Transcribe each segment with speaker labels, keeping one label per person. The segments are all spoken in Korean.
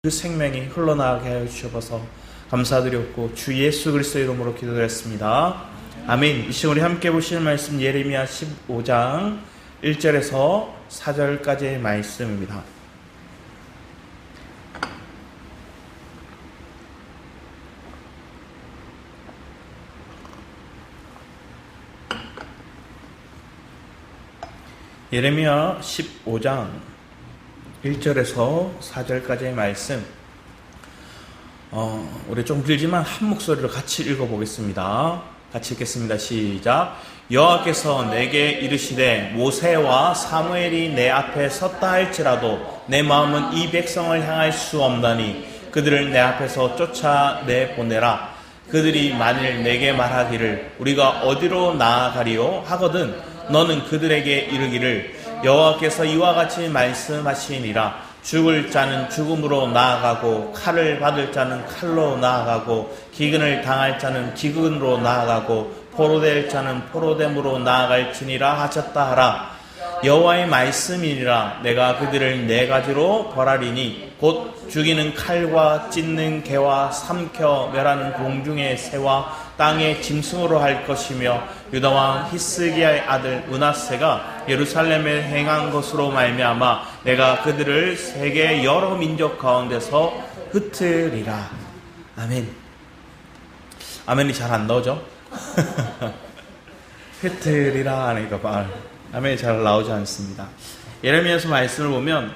Speaker 1: 그 생명이 흘러나가게 하여 주셔서 감사드렸고 주 예수 그리스도의 이름으로 기도드렸습니다. 아멘. 이 시간 우리 함께 보실 말씀 예레미야 15장 1절에서 4절까지의 말씀입니다. 예레미야 15장 1절에서 4절까지의 말씀, 우리 좀 길지만 한 목소리로 같이 읽어보겠습니다. 같이 읽겠습니다. 시작. 여호와께서 내게 이르시되 모세와 사무엘이 내 앞에 섰다 할지라도 내 마음은 이 백성을 향할 수 없나니 그들을 내 앞에서 쫓아내보내라. 그들이 만일 내게 말하기를 우리가 어디로 나아가리요 하거든 너는 그들에게 이르기를 여호와께서 이와 같이 말씀하시니라. 죽을 자는 죽음으로 나아가고 칼을 받을 자는 칼로 나아가고 기근을 당할 자는 기근으로 나아가고 포로될 자는 포로됨으로 나아갈지니라 하셨다 하라. 여호와의 말씀이니라. 내가 그들을 네 가지로 벌하리니 곧 죽이는 칼과 찢는 개와 삼켜 멸하는 공중의 새와 땅의 짐승으로 할 것이며 유다왕 히스기야의 아들 므낫세가 예루살렘에 행한 것으로 말미암아 내가 그들을 세계 여러 민족 가운데서 흩으리라. 아멘. 아멘이 잘 안 나오죠? 흩으리라 하니까 아멘이 잘 나오지 않습니다. 예레미야서 말씀을 보면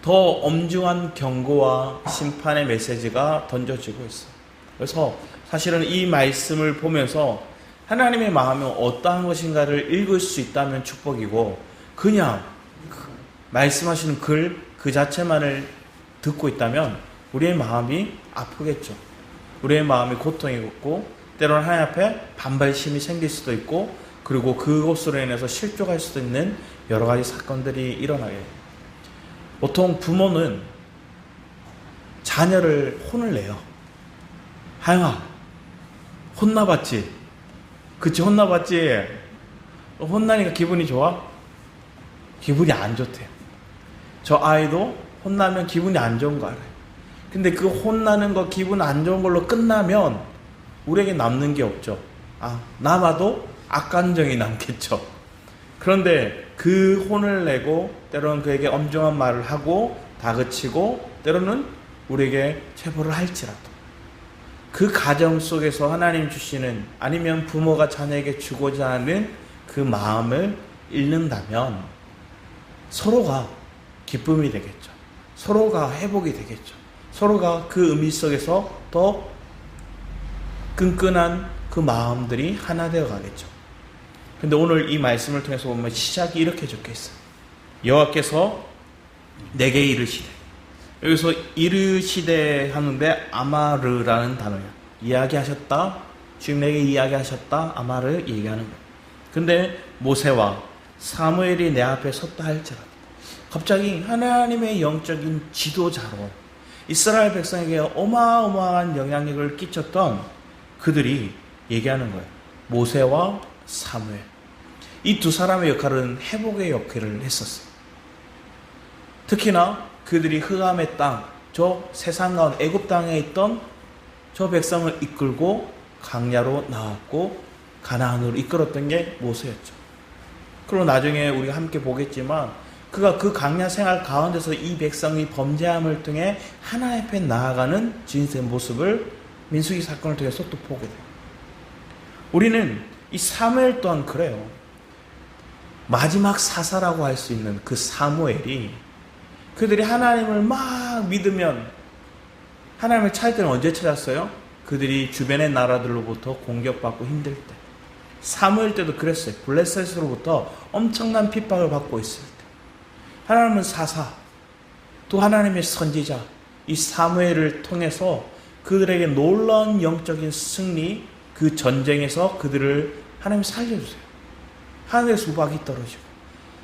Speaker 1: 더 엄중한 경고와 심판의 메시지가 던져지고 있어요. 그래서 사실은 이 말씀을 보면서 하나님의 마음이 어떠한 것인가를 읽을 수 있다면 축복이고, 그냥 말씀하시는 글 그 자체만을 듣고 있다면 우리의 마음이 아프겠죠. 우리의 마음이 고통이겠고, 때로는 하나님 앞에 반발심이 생길 수도 있고, 그리고 그것으로 인해서 실족할 수도 있는 여러 가지 사건들이 일어나게 돼요. 보통 부모는 자녀를 혼을 내요. 하영아, 혼나봤지? 그치, 혼나봤지? 혼나니까 기분이 좋아? 기분이 안 좋대요. 저 아이도 혼나면 기분이 안 좋은 거 알아요. 근데 그 혼나는 거 기분 안 좋은 걸로 끝나면 우리에게 남는 게 없죠. 남아도 악감정이 남겠죠. 그런데 그 혼을 내고 때로는 그에게 엄중한 말을 하고 다그치고 때로는 우리에게 체벌을 할지라도 그 가정 속에서 하나님 주시는, 아니면 부모가 자녀에게 주고자 하는 그 마음을 잃는다면 서로가 기쁨이 되겠죠. 서로가 회복이 되겠죠. 서로가 그 의미 속에서 더 끈끈한 그 마음들이 하나 되어 가겠죠. 근데 오늘 이 말씀을 통해서 보면 시작이 이렇게 적혀 있어요. 여호와께서 내게 이르시되, 여기서 이르시되 하는데 아마르라는 단어예요. 이야기하셨다, 주님 내게 이야기하셨다, 아마르 얘기하는 거예요. 근데 모세와 사무엘이 내 앞에 섰다 할지라도, 갑자기 하나님의 영적인 지도자로 이스라엘 백성에게 어마어마한 영향력을 끼쳤던 그들이 얘기하는 거예요. 모세와 사무엘. 이 두 사람의 역할은 회복의 역할을 했었어요. 특히나 그들이 흑암의 땅, 저 세상 가운데 애굽 땅에 있던 저 백성을 이끌고 광야로 나왔고 가나안으로 이끌었던 게 모세였죠. 그리고 나중에 우리가 함께 보겠지만 그가 그 광야 생활 가운데서 이 백성이 범죄함을 통해 하나님 앞에 나아가는 진실의 모습을 민수기 사건을 통해서 또 보게 돼요. 우리는 이 사무엘 또한 그래요. 마지막 사사라고 할 수 있는 그 사무엘이, 그들이 하나님을 막 믿으면, 하나님을 찾을 때는 언제 찾았어요? 그들이 주변의 나라들로부터 공격받고 힘들 때. 사무엘 때도 그랬어요. 블레셋으로부터 엄청난 핍박을 받고 있을 때. 하나님은 사사, 또 하나님의 선지자, 이 사무엘을 통해서 그들에게 놀라운 영적인 승리, 그 전쟁에서 그들을 하나님이 살려주세요. 하늘에서 우박이 떨어지고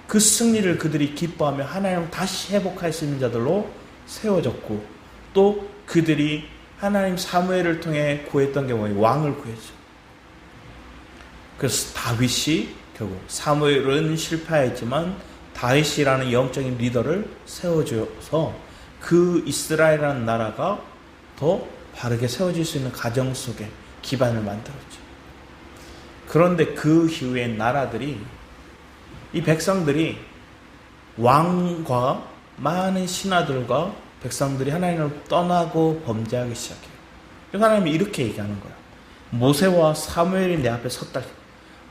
Speaker 1: 그 승리를 그들이 기뻐하며 하나님을 다시 회복할 수 있는 자들로 세워졌고, 또 그들이 하나님 사무엘을 통해 구했던 게 뭐예요? 왕을 구했죠. 그래서 다윗이, 결국 사무엘은 실패했지만 다윗이라는 영적인 리더를 세워줘서 그 이스라엘이라는 나라가 더 바르게 세워질 수 있는 가정 속에 기반을 만들었죠. 그런데 그 이후에 나라들이, 이 백성들이 왕과 많은 신하들과 백성들이 하나님을 떠나고 범죄하기 시작해요. 그래서 하나님이 이렇게 얘기하는 거예요. 모세와 사무엘이 내 앞에 섰다.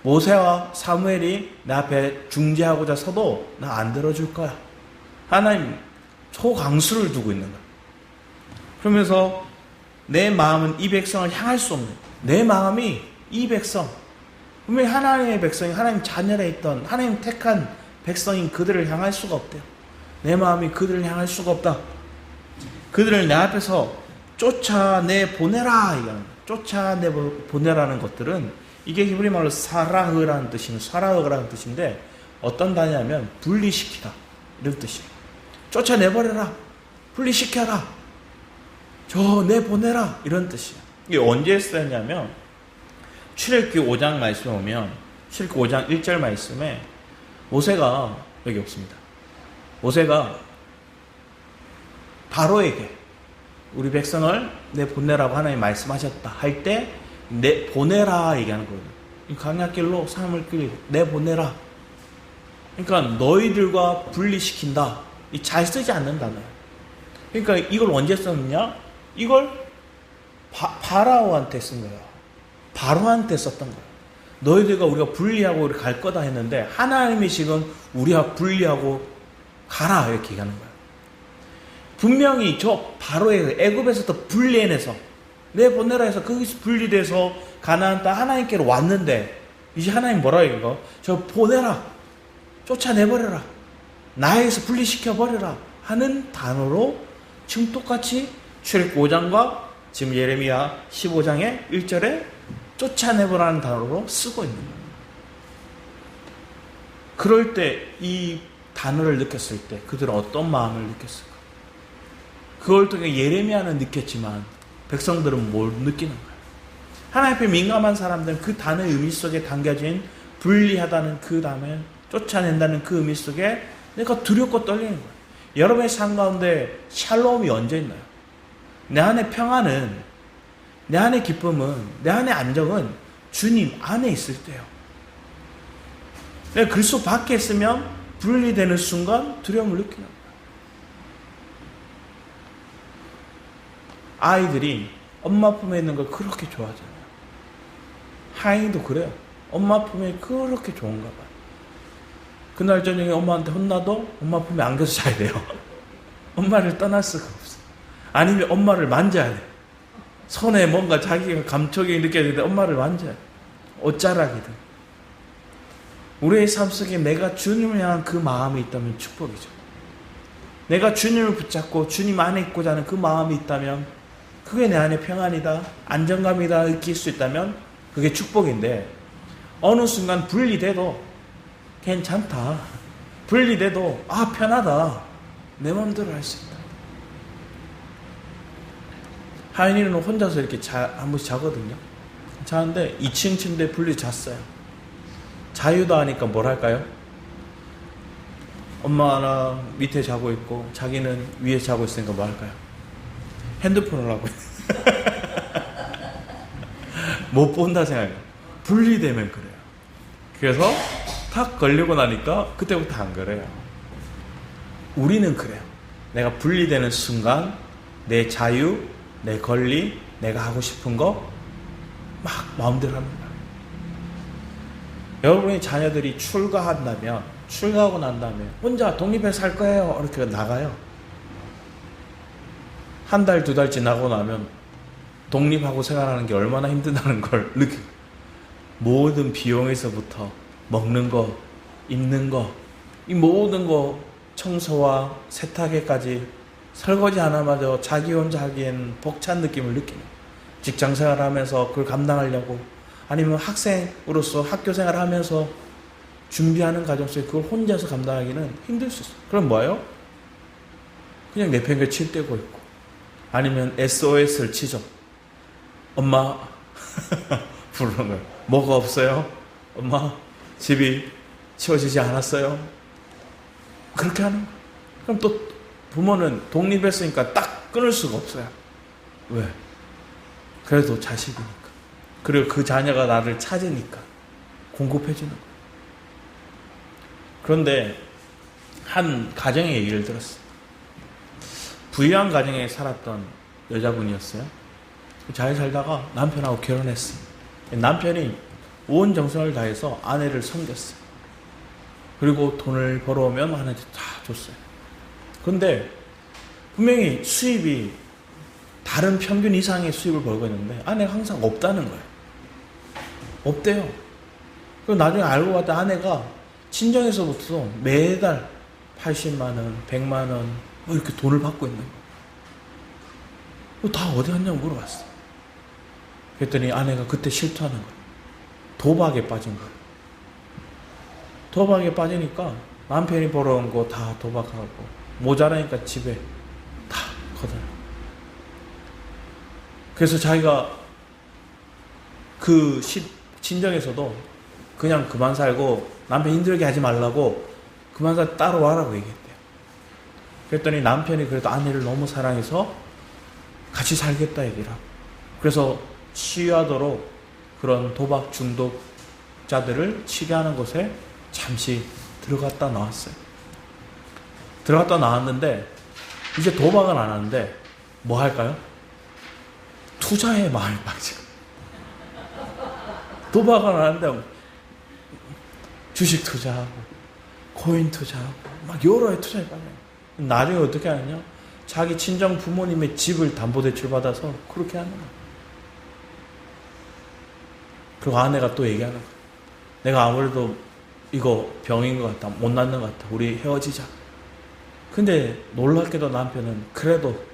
Speaker 1: 모세와 사무엘이 내 앞에 중재하고자 서도 나 안 들어줄 거야. 하나님 초강수를 두고 있는 거야. 그러면서 내 마음은 이 백성을 향할 수 없는, 내 마음이 이 백성, 분명히 하나님의 백성이 하나님 자녀에 있던 하나님 택한 백성인 그들을 향할 수가 없대요. 내 마음이 그들을 향할 수가 없다. 그들을 내 앞에서 쫓아내보내라. 이거는 쫓아내보내라는 것들은 이게 히브리 말로 사라흐라는 뜻인데 어떤 단어냐면 분리시키다 이런 뜻이에요. 쫓아내버려라, 분리시켜라, 내보내라 이런 뜻이에요. 이게 언제 쓰였냐면 출애굽기 5장 말씀에 보면 출애굽기 5장 1절 말씀에 모세가 여기 없습니다. 모세가 바로에게 우리 백성을 내보내라고 하나님 말씀하셨다 할 때 내보내라 얘기하는 거거든요. 광야길로 사람을 끌고 내보내라. 그러니까 너희들과 분리시킨다. 잘 쓰지 않는 단어예요. 그러니까 이걸 언제 썼느냐? 이걸 바라오한테 쓴 거예요. 바로한테 썼던 거예요. 너희들과 우리가 분리하고 우리 갈 거다 했는데 하나님이 지금 우리와 분리하고 가라 이렇게 얘기하는 거예요. 분명히 저 바로의 애굽에서부터 분리해내서 내보내라 해서 거기서 분리돼서 가나안 땅 하나님께로 왔는데 이제 하나님 뭐라 이거? 저 보내라, 쫓아내버려라, 나에게서 분리시켜버려라 하는 단어로 지금 똑같이 출애굽기 5장과 지금 예레미야 15장의 1절에 쫓아내버라는 단어로 쓰고 있는 거예요. 그럴 때 이 단어를 느꼈을 때 그들은 어떤 마음을 느꼈을까? 그걸 통해 예레미야는 느꼈지만 백성들은 뭘 느끼는 거예요? 하나님 앞에 민감한 사람들은 그 단어의 의미 속에 담겨진 분리하다는 그 다음에 쫓아낸다는 그 의미 속에 내가 두렵고 떨리는 거예요. 여러분의 삶 가운데 샬롬이 언제 있나요? 내 안의 평안은, 내 안의 기쁨은, 내 안의 안정은 주님 안에 있을 때요. 내가 그리스도 밖에 있으면 분리되는 순간 두려움을 느끼는 거예요. 아이들이 엄마 품에 있는 걸 그렇게 좋아하잖아요. 하인이도 그래요. 엄마 품에 그렇게 좋은가 봐요. 그날 저녁에 엄마한테 혼나도 엄마 품에 안겨서 자야 돼요. 엄마를 떠날 수가 없어. 아니면 엄마를 만져야 돼. 손에 뭔가 자기가 감촉이 느껴지는데 엄마를 만져야 돼. 옷자락이든. 우리의 삶 속에 내가 주님을 향한 그 마음이 있다면 축복이죠. 내가 주님을 붙잡고 주님 안에 있고자 하는 그 마음이 있다면 그게 내 안에 평안이다, 안정감이다 느낄 수 있다면 그게 축복인데 어느 순간 분리돼도 괜찮다, 분리돼도 편하다, 내 마음대로 할 수 있다. 하인이는 혼자서 이렇게 한 번씩 자거든요. 자는데 2층 침대에 분리 잤어요. 자유다 하니까 뭘 할까요? 엄마랑 밑에 자고 있고 자기는 위에 자고 있으니까 뭐 할까요? 핸드폰을 하고 못 본다 생각해요. 분리되면 그래요. 그래서 탁 걸리고 나니까 그때부터 안 그래요. 우리는 그래요. 내가 분리되는 순간 내 자유, 내 권리, 내가 하고 싶은 거 막 마음대로 하는 거예요. 여러분의 자녀들이 출가하고 난 다음에 혼자 독립해서 살 거예요 이렇게 나가요. 한 달, 2달 지나고 나면 독립하고 생활하는 게 얼마나 힘들다는 걸 느끼고, 모든 비용에서부터 먹는 거, 입는 거, 이 모든 거, 청소와 세탁에까지 설거지 하나마저 자기 혼자 하기엔 벅찬 느낌을 느끼는, 직장 생활하면서 그걸 감당하려고, 아니면 학생으로서 학교 생활하면서 준비하는 과정 속에 그걸 혼자서 감당하기는 힘들 수 있어요. 그럼 뭐예요? 그냥 내팽개칠 때고 있고, 아니면 SOS를 치죠. 엄마 부르는 거예요. 뭐가 없어요? 엄마 집이 치워지지 않았어요? 그렇게 하는 거예요. 그럼 또 부모는 독립했으니까 딱 끊을 수가 없어요. 왜? 그래도 자식이니까. 그리고 그 자녀가 나를 찾으니까 공급해주는 거예요. 그런데 한 가정의 얘기를 들었어요. 부유한 가정에 살았던 여자분이었어요. 잘 살다가 남편하고 결혼했어요. 남편이 온 정성을 다해서 아내를 섬겼어요. 그리고 돈을 벌어오면 아내한테 다 줬어요. 그런데 분명히 수입이 다른 평균 이상의 수입을 벌고 있는데 아내가 항상 없다는 거예요. 없대요. 그리고 나중에 알고 봤더니 아내가 친정에서부터 매달 80만 원, 100만 원 이렇게 돈을 받고 있는 거예요. 다 어디 갔냐고 물어봤어요. 그랬더니 아내가 그때 실토하는 거예요. 도박에 빠진 거예요. 도박에 빠지니까 남편이 벌어온 거 다 도박하고 모자라니까 집에 다 걷어요. 그래서 자기가 그 친정에서도 그냥 그만 살고 남편 힘들게 하지 말라고 그만 살 따라와라고 얘기했대요. 그랬더니 남편이 그래도 아내를 너무 사랑해서 같이 살겠다 얘기를 하고 그래서 치유하도록 그런 도박 중독자들을 치료하는 곳에 잠시 들어갔다 나왔어요. 들어갔다 나왔는데 이제 도박은 안 하는데 뭐 할까요? 투자에 마음이 빠져. 도박은 안 하는데 주식 투자하고 코인 투자하고 막 여러 해 투자에 빠져요. 나중에 어떻게 하느냐? 자기 친정 부모님의 집을 담보대출 받아서 그렇게 하는 거예요. 그리고 아내가 또 얘기하는 거예요. 내가 아무래도 이거 병인 것 같다. 못 낳는 것 같다. 우리 헤어지자. 근데 놀랍게도 남편은 그래도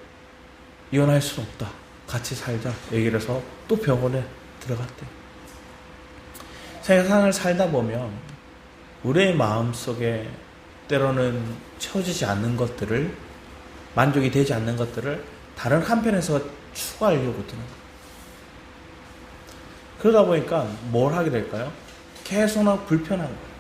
Speaker 1: 이혼할 수는 없다. 같이 살자. 얘기를 해서 또 병원에 들어갔대요. 세상을 살다 보면 우리의 마음속에 때로는 채워지지 않는 것들을 만족이 되지 않는 것들을 다른 한편에서 추구하려고 드는 거예요. 그러다 보니까 뭘 하게 될까요? 계속 불편한 거예요.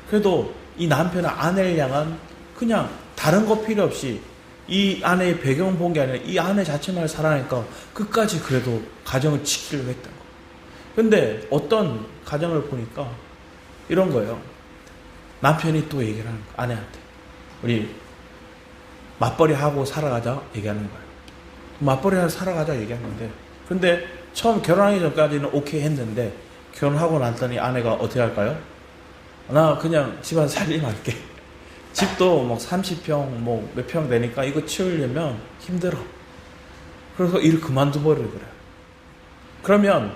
Speaker 1: 그래도 이 남편은 아내를 향한 그냥 다른 거 필요 없이 이 아내의 배경을 본 게 아니라 이 아내 자체만 사랑하니까 끝까지 그래도 가정을 지키려고 했던 거예요. 근데 어떤 가정을 보니까 이런 거예요. 남편이 또 얘기를 하는 거예요. 아내한테. 우리 맞벌이 하고 살아가자 얘기하는 거예요. 맞벌이 하고 살아가자 얘기하는데 근데 처음 결혼하기 전까지는 오케이 했는데 결혼하고 났더니 아내가 어떻게 할까요? 나 그냥 집안 살림할게. 집도 막 30평 뭐 몇 평 되니까 이거 치우려면 힘들어. 그래서 일 그만둬버리고 그래요. 그러면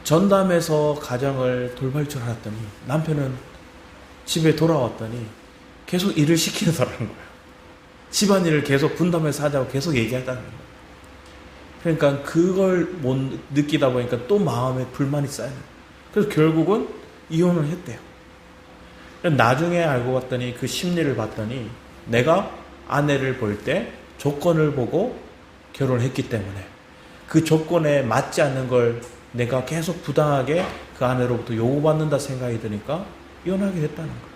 Speaker 1: 전담해서 가정을 돌볼 줄 알았더니 남편은 집에 돌아왔더니 계속 일을 시키더라는 거예요. 집안일을 계속 분담해서 하자고 계속 얘기하다는 거예요. 그러니까 그걸 못 느끼다 보니까 또 마음에 불만이 쌓여요. 그래서 결국은 이혼을 했대요. 나중에 알고 봤더니 그 심리를 봤더니 내가 아내를 볼 때 조건을 보고 결혼을 했기 때문에 그 조건에 맞지 않는 걸 내가 계속 부당하게 그 아내로부터 요구받는다 생각이 드니까 이혼하게 됐다는 거예요.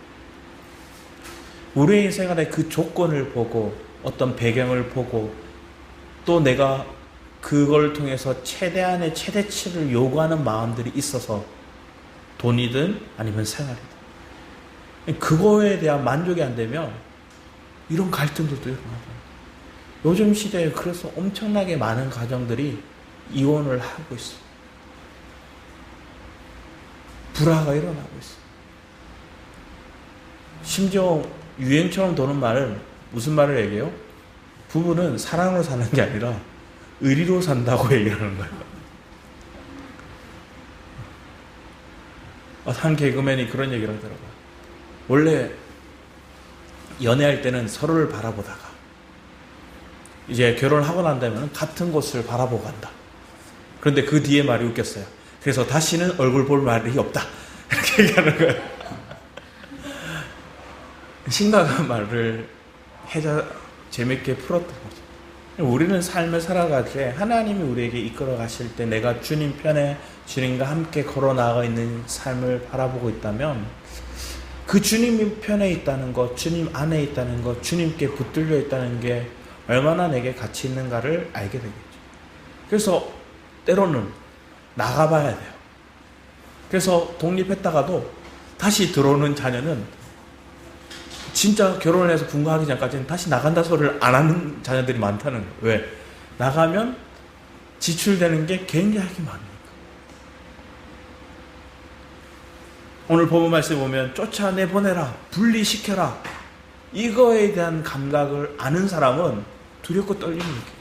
Speaker 1: 우리의 인생안에 그 조건을 보고 어떤 배경을 보고 또 내가 그걸 통해서 최대한의 최대치를 요구하는 마음들이 있어서 돈이든 아니면 생활이든 그거에 대한 만족이 안 되면 이런 갈등들도 일어나요. 요즘 시대에 그래서 엄청나게 많은 가정들이 이혼을 하고 있어요. 불화가 일어나고 있어요. 심지어 유행처럼 도는 말은 무슨 말을 얘기해요? 부부는 사랑으로 사는 게 아니라 의리로 산다고 얘기하는 거예요. 한 개그맨이 그런 얘기를 하더라고요. 원래 연애할 때는 서로를 바라보다가 이제 결혼을 하고 난 다음에는 같은 곳을 바라보고 간다. 그런데 그 뒤에 말이 웃겼어요. 그래서 다시는 얼굴 볼 말이 없다. 이렇게 얘기하는 거예요. 심각한 말을 해자 재밌게 풀었던 거죠. 우리는 삶을 살아갈 때 하나님이 우리에게 이끌어 가실 때 내가 주님 편에 주님과 함께 걸어 나가 있는 삶을 바라보고 있다면 그 주님 편에 있다는 것, 주님 안에 있다는 것, 주님께 붙들려 있다는 게 얼마나 내게 가치 있는가를 알게 되겠죠. 그래서 때로는 나가봐야 돼요. 그래서 독립했다가도 다시 들어오는 자녀는 진짜 결혼을 해서 분가하기 전까지는 다시 나간다 소리를 안 하는 자녀들이 많다는 거예요. 왜? 나가면 지출되는 게 굉장히 많으니까. 오늘 본문 말씀에 보면 쫓아내보내라, 분리시켜라, 이거에 대한 감각을 아는 사람은 두렵고 떨림을 느껴요.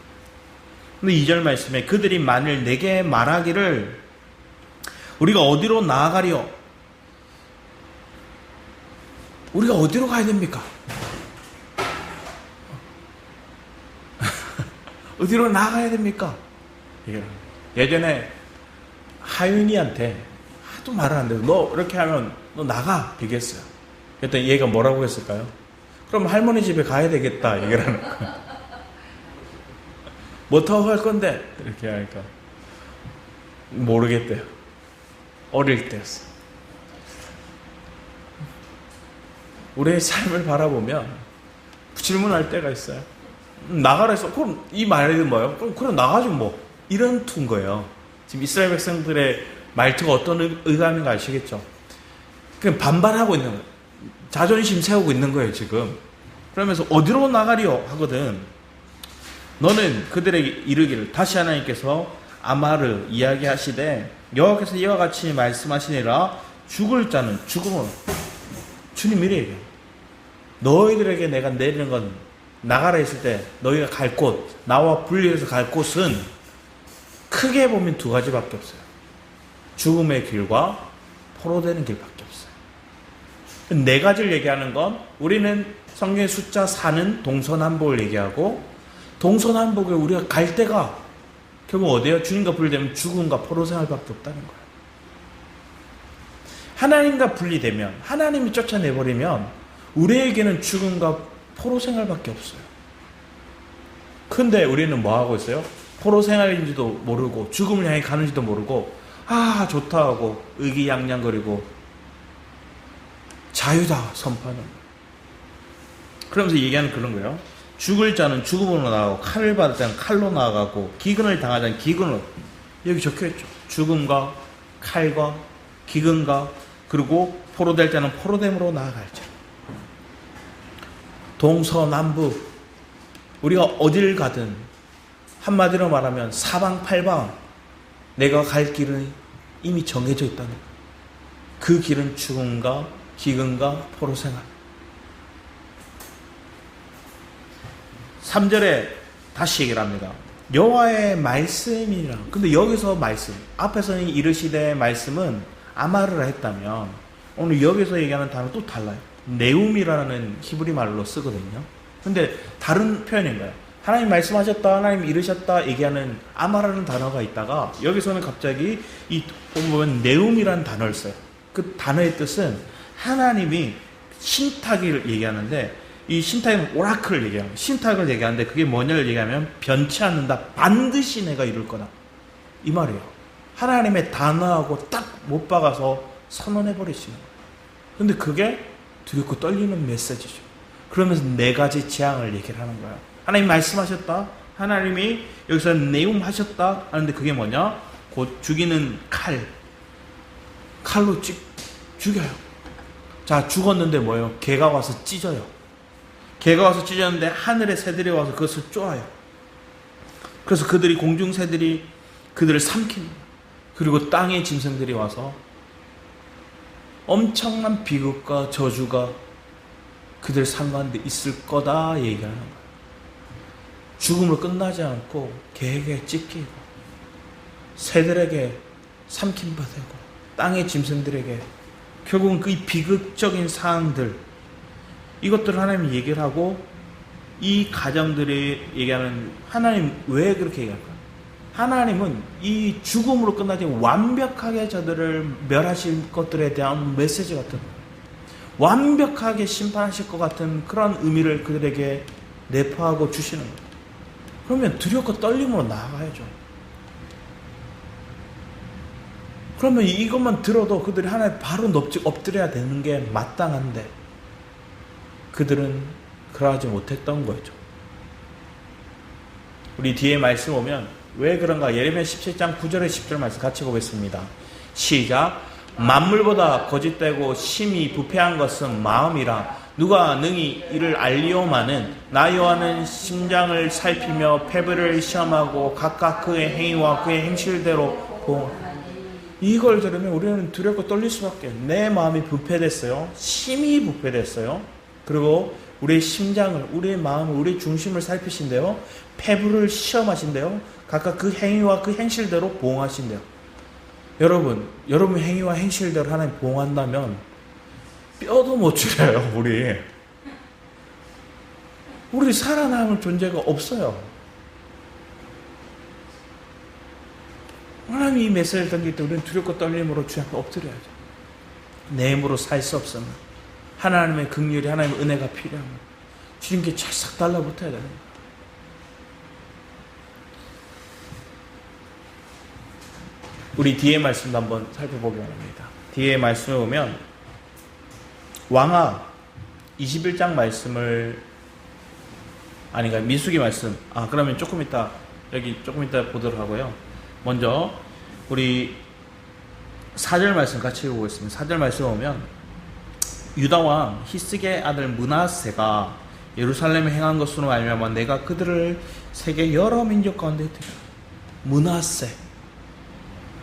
Speaker 1: 근데 2절 말씀에 그들이 만일 내게 말하기를 우리가 어디로 나아가리요? 우리가 어디로 가야 됩니까? 어디로 나가야 됩니까? 예전에 하윤이한테 하도 말을 안 돼서 너 이렇게 하면 너 나가 비겠어요. 그랬더니 얘가 뭐라고 했을까요? 그럼 할머니 집에 가야 되겠다 얘기를 하는 거예요. 뭐 더 할 건데? 이렇게 하니까 모르겠대요. 어릴 때였어. 우리의 삶을 바라보면 질문할 때가 있어요. 나가라 했어. 그럼 이 말이 뭐예요? 그럼 나가지 뭐. 이런 투인 거예요. 지금 이스라엘 백성들의 말투가 어떤 의감인가 아시겠죠? 그냥 반발하고 있는 거예요. 자존심 세우고 있는 거예요, 지금. 그러면서 어디로 나가리요? 하거든. 너는 그들에게 이르기를 다시 하나님께서 아마르 이야기하시되 여호와께서 이와 같이 말씀하시니라 죽을 자는 죽음을 주님 이래 얘기해요. 너희들에게 내가 내리는 건 나가라 했을 때 너희가 갈 곳, 나와 분리해서 갈 곳은 크게 보면 두 가지밖에 없어요. 죽음의 길과 포로되는 길밖에 없어요. 네 가지를 얘기하는 건 우리는 성경의 숫자 4는 동서남북을 얘기하고 동서남북에 우리가 갈 때가 결국 어디에요? 주님과 분리되면 죽음과 포로생활밖에 없다는 거예요. 하나님과 분리되면 하나님이 쫓아내버리면 우리에게는 죽음과 포로생활밖에 없어요. 근데 우리는 뭐 하고 있어요? 포로생활인지도 모르고 죽음을 향해 가는지도 모르고 아 좋다 하고 의기양양거리고 자유다 선포하는 거예요. 그러면서 얘기하는 그런 거예요. 죽을 자는 죽음으로 나가고 칼을 받을 자는 칼로 나가고 기근을 당하자는 기근으로. 여기 적혀있죠. 죽음과 칼과 기근과 그리고 포로될 자는 포로됨으로 나아갈지. 동서남북 우리가 어딜 가든 한마디로 말하면 사방팔방 내가 갈 길은 이미 정해져 있다는 거예요. 그 길은 죽음과 기근과 포로생활. 3절에 다시 얘기를 합니다. 여호와의 말씀이라. 근데 여기서 말씀, 앞에서는 이르시되 말씀은 아마르라 했다면 오늘 여기서 얘기하는 단어 또 달라요. 네움이라는 히브리 말로 쓰거든요. 근데 다른 표현인 거예요. 하나님 말씀하셨다, 하나님 이르셨다 얘기하는 아마라는 단어가 있다가 여기서는 갑자기 이 보면 네움이라는 단어를 써요. 그 단어의 뜻은 하나님이 신탁을 얘기하는데 이 신탁은 오라클을 얘기합니다. 신탁을 얘기하는데 그게 뭐냐를 얘기하면 변치 않는다. 반드시 내가 이룰 거다. 이 말이에요. 하나님의 단어하고 딱 못 박아서 선언해버리시는 거예요. 근데 그게 두렵고 떨리는 메시지죠. 그러면서 네 가지 재앙을 얘기를 하는 거예요. 하나님 말씀하셨다. 하나님이 여기서 내용하셨다 하는데 그게 뭐냐? 곧 죽이는 칼. 칼로 죽여요. 자, 죽었는데 뭐예요? 개가 와서 찢어요. 개가 와서 찢었는데 하늘의 새들이 와서 그것을 쪼아요. 그래서 그들이 공중 새들이 그들을 삼킵니다. 그리고 땅의 짐승들이 와서 엄청난 비극과 저주가 그들 삶 가운데 있을 거다 얘기하는 거예요. 죽음으로 끝나지 않고 개에게 찢기고 새들에게 삼킴받고 땅의 짐승들에게 결국은 그 비극적인 상황들 이것들을 하나님이 얘기를 하고 이 가정들이 얘기하는 하나님 왜 그렇게 얘기할까요? 하나님은 이 죽음으로 끝나지 완벽하게 저들을 멸하실 것들에 대한 메시지 같은 거예요. 완벽하게 심판하실 것 같은 그런 의미를 그들에게 내포하고 주시는 거예요. 그러면 두렵고 떨림으로 나아가야죠. 그러면 이것만 들어도 그들이 하나님 바로 엎드려야 되는 게 마땅한데 그들은 그러하지 못했던 거죠. 우리 뒤에 말씀 보면 왜 그런가? 예레미야 17장 9절에 10절 말씀 같이 보겠습니다. 시작. 만물보다 거짓되고 심히 부패한 것은 마음이라. 누가 능히 이를 알리오마는 나 여호와는 심장을 살피며 패배를 시험하고 각각 그의 행위와 그의 행실대로 이걸 들으면 우리는 두렵고 떨릴 수밖에. 내 마음이 부패됐어요. 심히 부패됐어요. 그리고 우리의 심장을, 우리의 마음을, 우리의 중심을 살피신대요. 패부를 시험하신대요. 각각 그 행위와 그 행실대로 보응하신대요. 여러분 행위와 행실대로 하나님 보응한다면 뼈도 못 추려요. 우리 살아남을 존재가 없어요. 하나님이 이 메시지를 던질 때 우리는 두렵고 떨림으로 주 앞에 엎드려야죠. 내 힘으로 살 수 없으면 하나님의 긍휼이, 하나님의 은혜가 필요하면 주님께 찰싹 달라붙어야 됩니다. 우리 뒤에 말씀도 한번 살펴보기 원합니다. 뒤에 말씀을 보면 왕하 21장 말씀을 그러니까 민수기 말씀. 그러면 조금 이따 보도록 하고요. 먼저 우리 4절 말씀 같이 읽어보겠습니다. 4절 말씀 보면 유다왕 히스기야의 아들 므낫세가 예루살렘에 행한 것으로 말미암아 내가 그들을 세계 여러 민족 가운데 흩뜨려.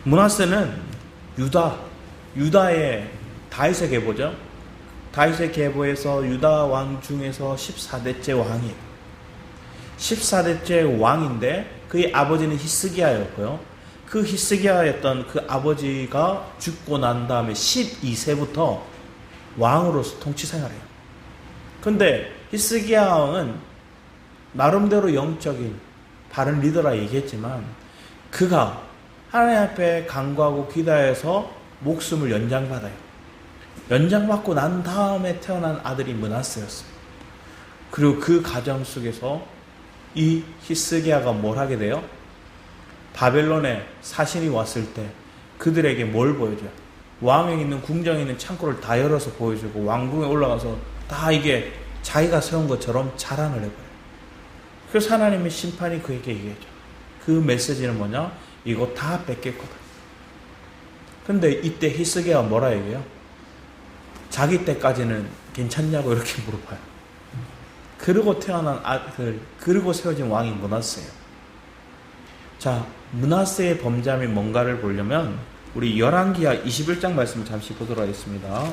Speaker 1: 므낫세는 유다의 다윗의 계보죠. 다윗의 계보에서 유다 왕 중에서 14대째 왕이에요. 14대째 왕인데 그의 아버지는 히스기야였고요. 그 히스기야였던 그 아버지가 죽고 난 다음에 12세부터 왕으로서 통치 생활해요. 근데 히스기야 왕은 나름대로 영적인 바른 리더라 얘기했지만 그가 하나님 앞에 간구하고 기도해서 목숨을 연장받아요. 연장받고 난 다음에 태어난 아들이 므낫세였어요. 그리고 그 가정 속에서 이 히스기야가 뭘 하게 돼요? 바벨론에 사신이 왔을 때 그들에게 뭘 보여줘요? 왕에 있는 궁정에 있는 창고를 다 열어서 보여주고 왕궁에 올라가서 다 이게 자기가 세운 것처럼 자랑을 해버려요. 그래서 하나님의 심판이 그에게 얘기해줘. 그 메시지는 뭐냐? 이거 다 뺏길 거다. 근데 이때 히스기야가 뭐라 얘기해요? 자기 때까지는 괜찮냐고 이렇게 물어봐요. 그리고 태어난 아들, 그리고 세워진 왕이 므낫세예요. 자, 므낫세의 범죄함이 뭔가를 보려면 우리 열왕기하 21장 말씀을 잠시 보도록 하겠습니다.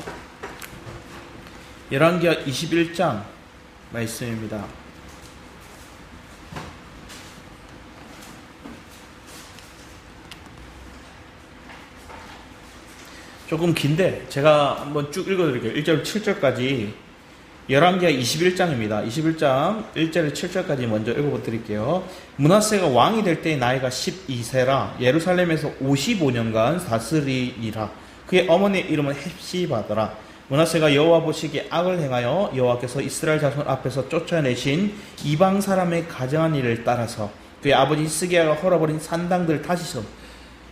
Speaker 1: 열왕기하 21장 말씀입니다. 조금 긴데 제가 한번 쭉 읽어드릴게요. 1절 7절까지 열왕기하 21장입니다. 21장 1절에 7절까지 먼저 읽어드릴게요. 므낫세가 왕이 될 때의 나이가 12세라 예루살렘에서 55년간 다스리니라. 그의 어머니의 이름은 헵시바더라. 므낫세가 여호와 보시기에 악을 행하여 여호와께서 이스라엘 자손 앞에서 쫓아내신 이방 사람의 가정한 일을 따라서 그의 아버지 히스기야가 헐어버린 산당들을 다시 세웠어요.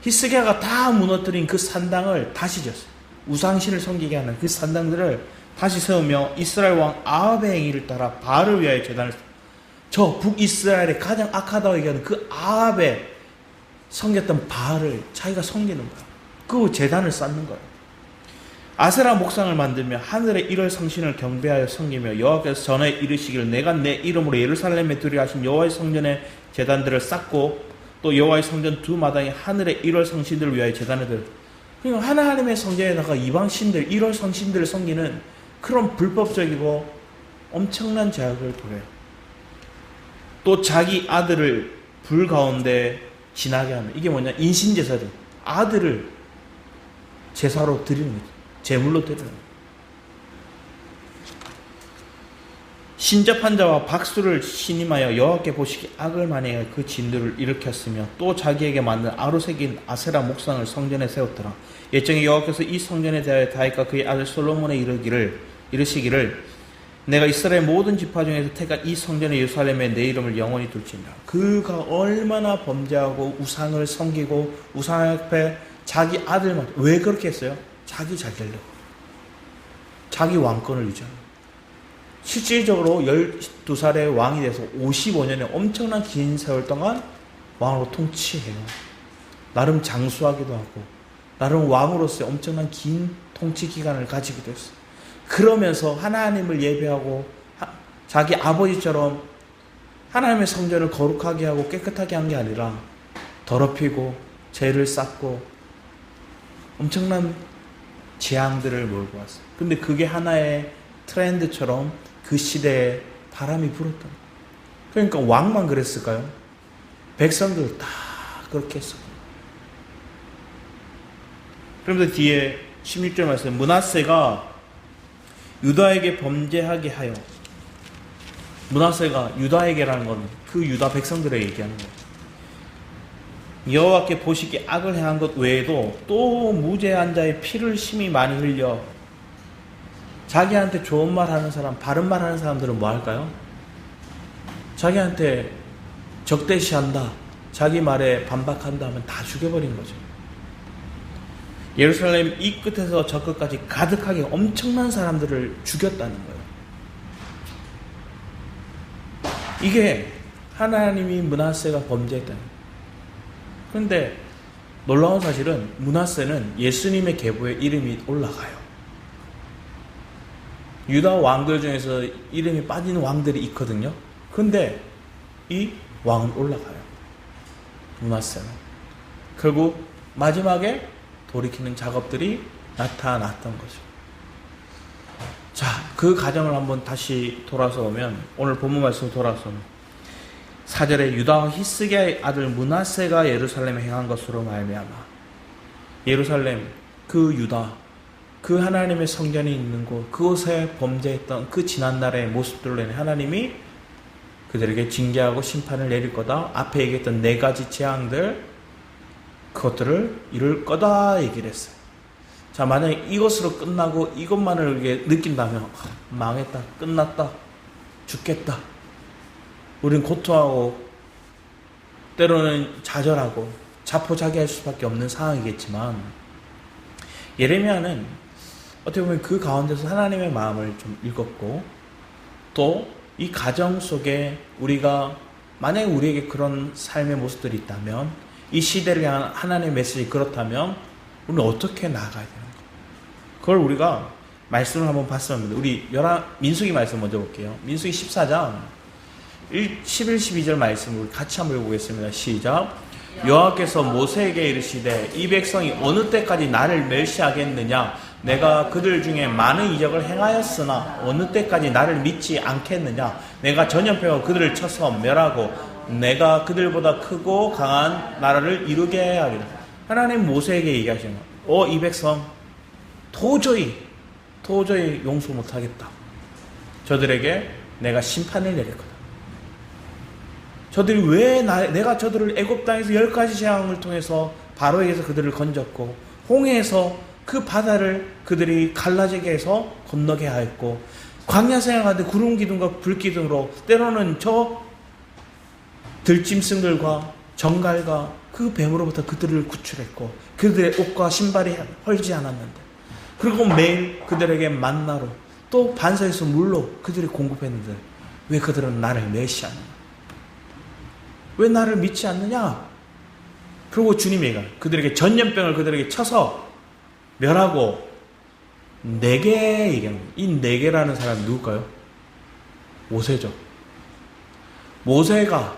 Speaker 1: 히스기야가 다 무너뜨린 그 산당을 다시 지었어요. 우상신을 섬기게 하는 그 산당들을 다시 세우며 이스라엘 왕 아합의 행위를 따라 바알을 위하여 제단을, 저 북이스라엘의 가장 악하다고 얘기하는 그 아합의 섬겼던 바알을 자기가 섬기는 거야. 그 제단을 쌓는 거야. 아세라 목상을 만들며 하늘의 일월 성신을 경배하여 섬기며 여호와께서 전에 이르시기를 내가 내 이름으로 예루살렘에 두리라 하신 여호와의 성전의 제단들을 쌓고 또 여호와의 성전 두 마당에 하늘의 일월 성신들을 위하여 제단을 들. 그러니까 하나님의 성전에다가 이방 신들, 일월 성신들을 섬기는 그런 불법적이고 엄청난 제약을 도래요. 또 자기 아들을 불 가운데 지나게 하면 이게 뭐냐? 인신제사죠. 아들을 제사로 드리는 거죠. 제물로 드리는 거죠. 신접한 자와 박수를 신임하여 여호와께 보시기 악을 만행하여 그 진들을 일으켰으며 또 자기에게 만든 아로새긴 아세라 목상을 성전에 세웠더라. 예정에 여호와께서 이 성전에 대하여 다윗과 그의 아들 솔로몬에 이르시기를 내가 이스라엘 모든 지파 중에서 택한 이 성전의 예루살렘에 내 이름을 영원히 둘지니라. 그가 얼마나 범죄하고 우상을 섬기고 우상 앞에 자기 아들만. 왜 그렇게 했어요? 자기 잘 되려고. 자기 왕권을 유지하고. 실질적으로 12살의 왕이 돼서 55년의 엄청난 긴 세월 동안 왕으로 통치해요. 나름 장수하기도 하고 나름 왕으로서의 엄청난 긴 통치 기간을 가지기도 했어요. 그러면서 하나님을 예배하고 자기 아버지처럼 하나님의 성전을 거룩하게 하고 깨끗하게 한 게 아니라 더럽히고 죄를 쌓고 엄청난 재앙들을 몰고 왔어요. 근데 그게 하나의 트렌드처럼 그 시대에 바람이 불었던 거예요. 그러니까 왕만 그랬을까요? 백성들 다 그렇게 했어요. 그러면서 뒤에 16절 말씀, 므낫세가 유다에게 범죄하게 하여. 므낫세가 유다에게라는 건 그 유다 백성들에게 얘기하는 거예요. 여호와께 보시기에 악을 행한 것 외에도 또 무죄한 자의 피를 심히 많이 흘려. 자기한테 좋은 말 하는 사람, 바른 말 하는 사람들은 뭐 할까요? 자기한테 적대시한다, 자기 말에 반박한다 하면 다 죽여버린 거죠. 예루살렘 이 끝에서 저 끝까지 가득하게 엄청난 사람들을 죽였다는 거예요. 이게 하나님이 므낫세가 범죄했다는 거예요. 그런데 놀라운 사실은 므낫세는 예수님의 계보에 이름이 올라가요. 유다 왕들 중에서 이름이 빠진 왕들이 있거든요. 그런데 이 왕은 올라가요. 므낫세는. 결국 마지막에 돌이키는 작업들이 나타났던 거죠. 자, 그 과정을 한번 다시 돌아서 오면, 오늘 본문 말씀 돌아서 오면 4절에 유다와 히스기야의 아들 므낫세가 예루살렘에 행한 것으로 말미암아. 예루살렘, 그 유다, 그 하나님의 성전이 있는 곳, 그곳에 범죄했던 그 지난날의 모습들로 인해 하나님이 그들에게 징계하고 심판을 내릴 거다. 앞에 얘기했던 4가지 재앙들, 그것들을 이룰 거다 얘기를 했어요. 자, 만약에 이것으로 끝나고 이것만을 느낀다면 망했다, 끝났다, 죽겠다, 우린 고통하고 때로는 좌절하고 자포자기할 수밖에 없는 상황이겠지만, 예레미야는 어떻게 보면 그 가운데서 하나님의 마음을 좀 읽었고, 또 이 가정 속에 우리가 만약에 우리에게 그런 삶의 모습들이 있다면, 이 시대를 향한 하나님의 메시지 그렇다면 우리는 어떻게 나아가야 되는 가. 그걸 우리가 말씀을 한번 봤으면 합니다. 우리 민수기 말씀 먼저 볼게요. 민수기 14장 11, 12절 말씀을 같이 한번 읽어보겠습니다. 시작. 여호와께서 모세에게 이르시되 이 백성이 어느 때까지 나를 멸시하겠느냐? 내가 그들 중에 많은 이적을 행하였으나 어느 때까지 나를 믿지 않겠느냐? 내가 전염병으로 그들을 쳐서 멸하고 내가 그들보다 크고 강한 나라를 이루게 하리라. 하나님 모세에게 얘기하시는 거예요. 이 백성 도저히 용서 못하겠다. 저들에게 내가 심판을 내릴 거다. 저들이 왜 내가 저들을 애굽 땅에서 10가지 재앙을 통해서 바로에게서 그들을 건졌고, 홍해에서 그 바다를 그들이 갈라지게 해서 건너게 하였고, 광야 생활하는데 구름 기둥과 불 기둥으로 때로는 저 들짐승들과 정갈과 그 뱀으로부터 그들을 구출했고, 그들의 옷과 신발이 헐지 않았는데, 그리고 매일 그들에게 만나로 또 반석에서 물로 그들이 공급했는데 왜 그들은 나를 멸시하느냐? 왜 나를 믿지 않느냐? 그리고 주님이 얘기해요. 그들에게 전염병을 그들에게 쳐서 멸하고, 4개 얘기합니다. 이 4개라는 사람이 누굴까요? 모세죠. 모세가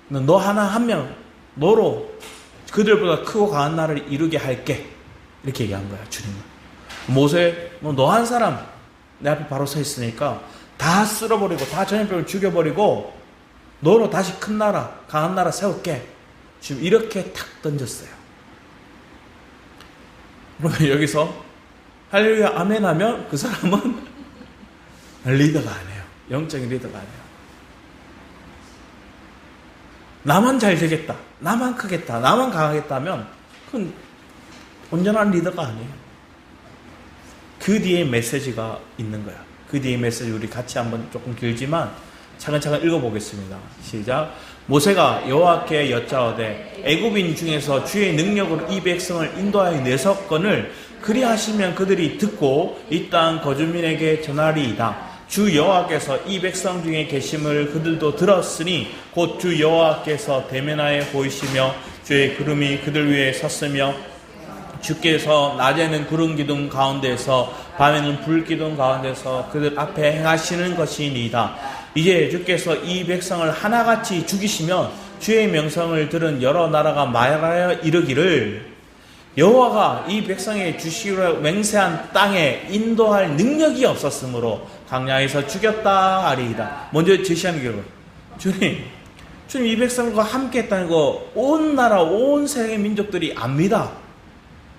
Speaker 1: 너 한 명, 너로 그들보다 크고 강한 나라를 이루게 할게. 이렇게 얘기한 거야, 주님은. 모세, 너 한 사람 내 앞에 바로 서 있으니까 다 쓸어버리고 다 전염병을 죽여버리고 너로 다시 큰 나라, 강한 나라 세울게. 지금 이렇게 탁 던졌어요. 그러면 여기서 할렐루야 아멘 하면 그 사람은 리더가 아니에요. 영적인 리더가 아니에요. 나만 잘 되겠다, 나만 크겠다, 나만 강하겠다 하면 그건 온전한 리더가 아니에요. 그 뒤에 메시지가 있는 거야. 그 뒤에 메시지 우리 같이 한번 조금 길지만 차근차근 읽어보겠습니다. 시작. 모세가 여호와께 여짜오되 애굽인 중에서 주의 능력으로 이 백성을 인도하여 내섰거늘 그리하시면 그들이 듣고 이 땅 거주민에게 전하리이다. 주 여호와께서 이 백성 중에 계심을 그들도 들었으니 곧 주 여호와께서 대면하여 보이시며 주의 구름이 그들 위에 섰으며 주께서 낮에는 구름 기둥 가운데서 밤에는 불 기둥 가운데서 그들 앞에 행하시는 것이니이다. 이제 주께서 이 백성을 하나같이 죽이시며 주의 명성을 들은 여러 나라가 말하여 이르기를 여호와가 이 백성에 주시기로 맹세한 땅에 인도할 능력이 없었으므로 광야에서 죽였다 하리이다. 먼저 제시하는 게 주님 이 백성과 함께 했다는 거 온 나라 온 세상의 민족들이 압니다.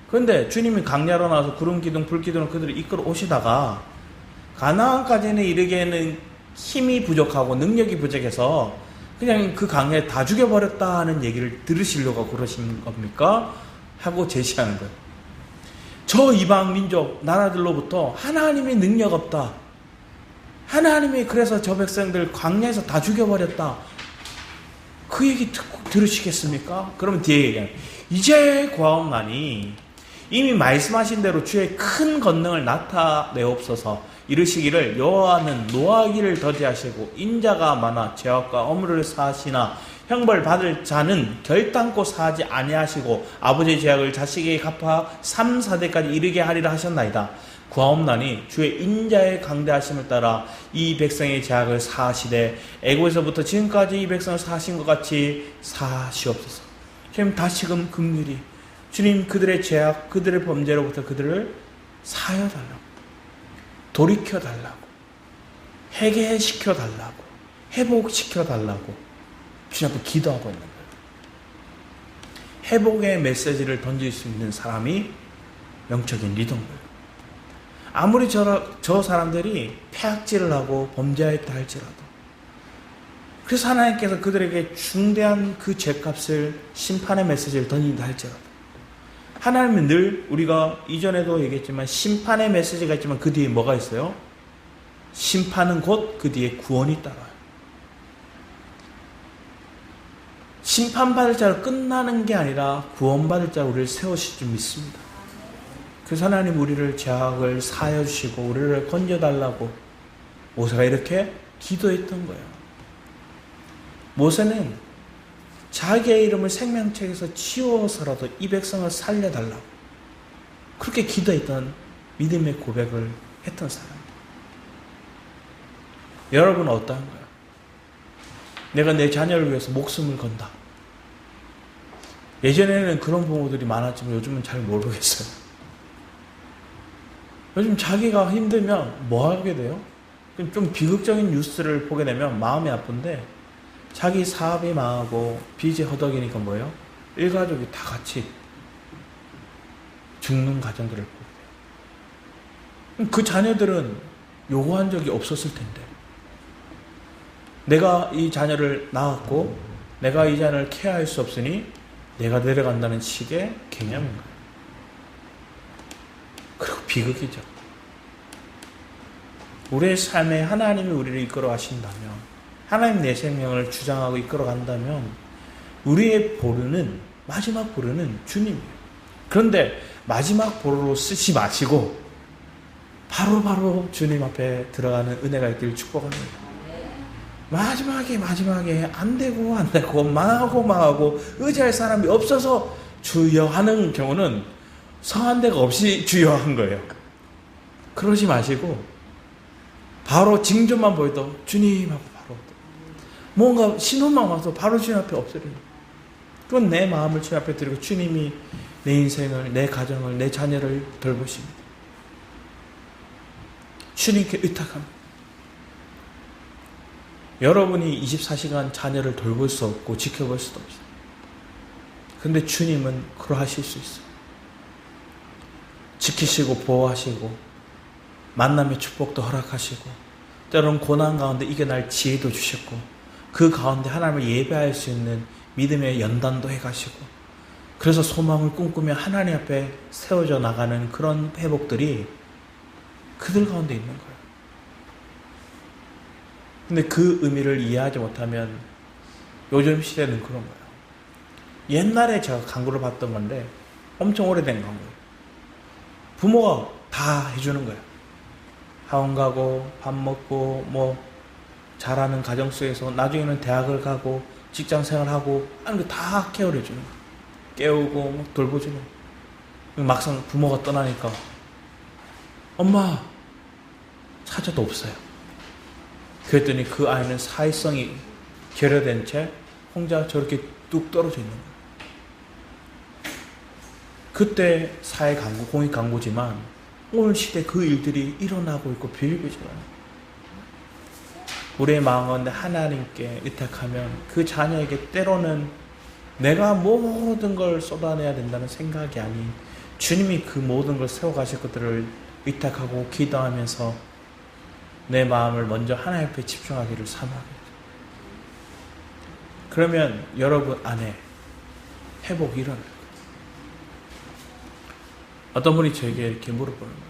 Speaker 1: 그런데 주님이 광야로 나와서 구름 기둥 불 기둥으로 그들을 이끌어 오시다가 가나안까지는 이르기에는 힘이 부족하고 능력이 부족해서 그냥 그 광야에 다 죽여버렸다 하는 얘기를 들으시려고 그러신 겁니까? 하고 제시하는 거예요. 저 이방 민족 나라들로부터 하나님의 능력 없다. 하나님이 그래서 저 백성들 광야에서 다 죽여버렸다. 그 얘기 듣고 들으시겠습니까? 그러면 뒤에 얘기해요. 이제 구하옵나니 이미 말씀하신 대로 주의 큰 권능을 나타내옵소서. 이르시기를 여호와는 노하기를 더디하시고 인자가 많아 죄악과 허물을 사하시나 형벌 받을 자는 결단코 사하지 아니하시고 아버지의 죄악을 자식에게 갚아 3, 4대까지 이르게 하리라 하셨나이다. 구하옵나니 주의 인자의 강대하심을 따라 이 백성의 죄악을 사하시되 애고에서부터 지금까지 이 백성을 사하신 것 같이 사하시옵소서. 주님 다시금 긍휼히 주님 그들의 죄악 그들의 범죄로부터 그들을 사여달라고 돌이켜달라고 회개시켜달라고 회복시켜달라고 주님 앞에 기도하고 있는 거예요. 회복의 메시지를 던질 수 있는 사람이 영적인 리더인 거예요. 아무리 저 사람들이 폐악질을 하고 범죄했다 할지라도 그래서 하나님께서 그들에게 중대한 그 죄값을 심판의 메시지를 던진다 할지라도 하나님은 늘 우리가 이전에도 얘기했지만 심판의 메시지가 있지만 그 뒤에 뭐가 있어요? 심판은 곧 그 뒤에 구원이 따라요. 심판받을 자로 끝나는 게 아니라 구원받을 자로 우리를 세우실 줄 믿습니다. 그래서 하나님 우리를 죄악을 사하여 주시고 우리를 건져달라고 모세가 이렇게 기도했던 거예요. 모세는 자기의 이름을 생명책에서 지워서라도 이 백성을 살려달라고 그렇게 기도했던 믿음의 고백을 했던 사람입니다. 여러분은 어떠한가요? 내가 내 자녀를 위해서 목숨을 건다. 예전에는 그런 부모들이 많았지만 요즘은 잘 모르겠어요. 요즘 자기가 힘들면 뭐 하게 돼요? 좀 비극적인 뉴스를 보게 되면 마음이 아픈데 자기 사업이 망하고 빚이 허덕이니까 뭐예요? 일가족이 다 같이 죽는 가정들을 보게 돼요. 그 자녀들은 요구한 적이 없었을 텐데 내가 이 자녀를 낳았고 내가 이 자녀를 케어할 수 없으니 내가 내려간다는 식의 개념인 거예요. 그리고 비극이죠. 우리의 삶에 하나님이 우리를 이끌어 가신다면 하나님 내 생명을 주장하고 이끌어 간다면 우리의 보루는 마지막 보루는 주님이에요. 그런데 마지막 보루로 쓰지 마시고 바로 주님 앞에 들어가는 은혜가 있기를 축복합니다. 마지막에 안 되고 망하고 의지할 사람이 없어서 주여 하는 경우는 성한 데가 없이 주여 한 거예요. 그러지 마시고 바로 징조만 보여도 주님 하고 바로 뭔가 신호만 와서 바로 주님 앞에 엎드려요. 그건 내 마음을 주님 앞에 드리고 주님이 내 인생을 내 가정을 내 자녀를 돌보십니다. 주님께 의탁합니다. 여러분이 24시간 자녀를 돌볼 수 없고 지켜볼 수도 없어요. 그런데 주님은 그러하실 수 있어요. 지키시고 보호하시고 만남의 축복도 허락하시고 때로는 고난 가운데 이겨낼 지혜도 주셨고 그 가운데 하나님을 예배할 수 있는 믿음의 연단도 해가시고 그래서 소망을 꿈꾸며 하나님 앞에 세워져 나가는 그런 회복들이 그들 가운데 있는 거예요. 근데 그 의미를 이해하지 못하면 요즘 시대는 그런 거예요. 옛날에 제가 광고를 봤던 건데 엄청 오래된 광고예요. 부모가 다 해주는 거예요. 학원 가고 밥 먹고 뭐 잘하는 가정 속에서 나중에는 대학을 가고 직장 생활하고 하는 거 다 케어를 해주는 거예요. 깨우고 뭐 돌보주는 거예요. 막상 부모가 떠나니까 엄마 찾아도 없어요. 그랬더니 그 아이는 사회성이 결여된 채 혼자 저렇게 뚝 떨어져 있는 거예요. 그때 사회 강구, 공익 강구지만 오늘 시대 그 일들이 일어나고 있고 비일비재해요. 우리의 마음은 하나님께 의탁하면 그 자녀에게 때로는 내가 모든 걸 쏟아내야 된다는 생각이 아닌 주님이 그 모든 걸 세워가실 것들을 의탁하고 기도하면서 내 마음을 먼저 하나님 앞에 집중하기를 사모합니다. 그러면 여러분 안에 회복이 일어나요. 어떤 분이 저에게 이렇게 물어보는 거예요.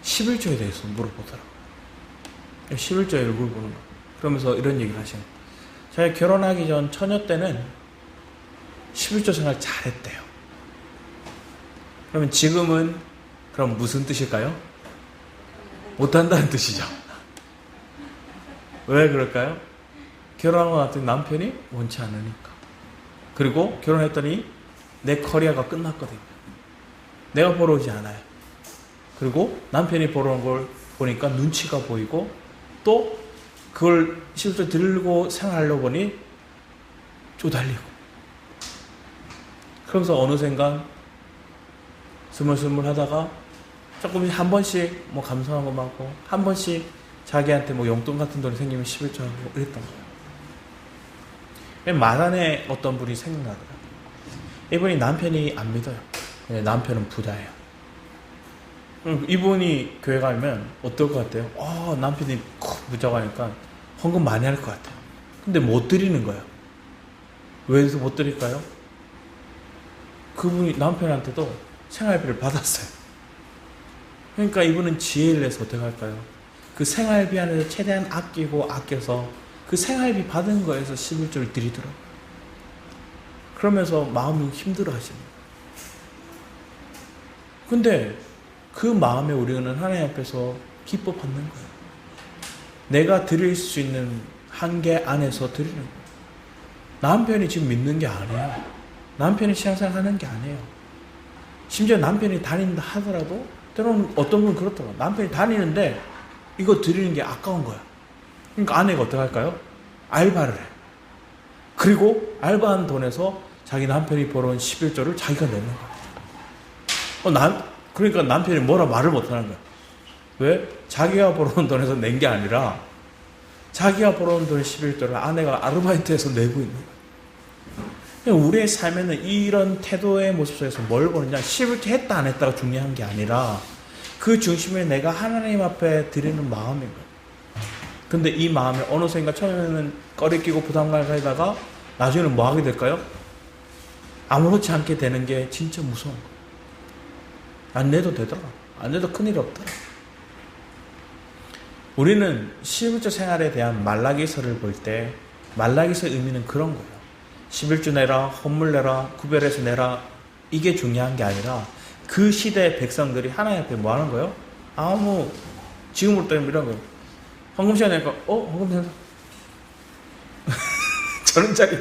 Speaker 1: 11조에 대해서 물어보더라고요. 11조에 물어보는 거예요. 그러면서 이런 얘기를 하시는 거예요. 제가 결혼하기 전 처녀 때는 11조 생활 잘했대요. 그러면 지금은 그럼 무슨 뜻일까요? 못한다는 뜻이죠. 왜 그럴까요? 결혼한 것 같은 남편이 원치 않으니까. 그리고 결혼했더니 내 커리어가 끝났거든요. 내가 보러 오지 않아요. 그리고 남편이 보러 온 걸 보니까 눈치가 보이고 또 그걸 실제 들고 생활하려고 보니 쪼달리고. 그러면서 어느샌가 스물스물 하다가 조금씩 한 번씩 뭐 감사한 거 받고 한 번씩 자기한테 뭐 용돈 같은 돈이 생기면 11조 하고 이랬던 거예요. 마산에 어떤 분이 생각나더라고요. 이분이 남편이 안 믿어요. 남편은 부자예요. 이분이 교회 가면 어떨 것 같아요? 남편이 부자가 하니까 헌금 많이 할 것 같아요. 근데 못 드리는 거예요. 왜 못 드릴까요? 그분이 남편한테도 생활비를 받았어요. 그러니까 이분은 지혜를 내서 어떻게 할까요? 그 생활비 안에서 최대한 아끼고 아껴서 그 생활비 받은 거에서 11조를 드리더라고요. 그러면서 마음이 힘들어 하십니다. 근데 그 마음에 우리는 하나님 앞에서 기뻐 받는 거예요. 내가 드릴 수 있는 한계 안에서 드리는 거예요. 남편이 지금 믿는 게 아니에요. 남편이 신앙생활 하는 게 아니에요. 심지어 남편이 다닌다 하더라도 때로는 어떤 분은 그렇더라고요. 남편이 다니는데 이거 드리는 게 아까운 거야. 그러니까 아내가 어떻게 할까요? 알바를 해. 그리고 알바한 돈에서 자기 남편이 벌어온 11조를 자기가 내는 거야. 그러니까 남편이 뭐라 말을 못하는 거야. 왜? 자기가 벌어온 돈에서 낸 게 아니라 자기가 벌어온 돈 11조를 아내가 아르바이트해서 내고 있는 거야. 우리의 삶에는 이런 태도의 모습 속에서 뭘 보느냐, 11조 했다 안 했다가 중요한 게 아니라 그 중심에 내가 하나님 앞에 드리는 마음인 거예요. 근데 이 마음에 어느샌가 처음에는 꺼리끼고 부담감을 가지다가 나중에는 뭐 하게 될까요? 아무렇지 않게 되는 게 진짜 무서운 거예요. 안 내도 되더라. 안 내도 큰일 없더라. 우리는 11조 생활에 대한 말라기서를 볼 때 말라기서의 의미는 그런 거예요. 11조 내라, 헌물 내라, 구별해서 내라, 이게 중요한 게 아니라 그 시대의 백성들이 하나님 앞에 뭐 하는 거예요? 지금으로 따지면 이런 거예요. 헌금 시간 내니까 헌금 생각 저런 자리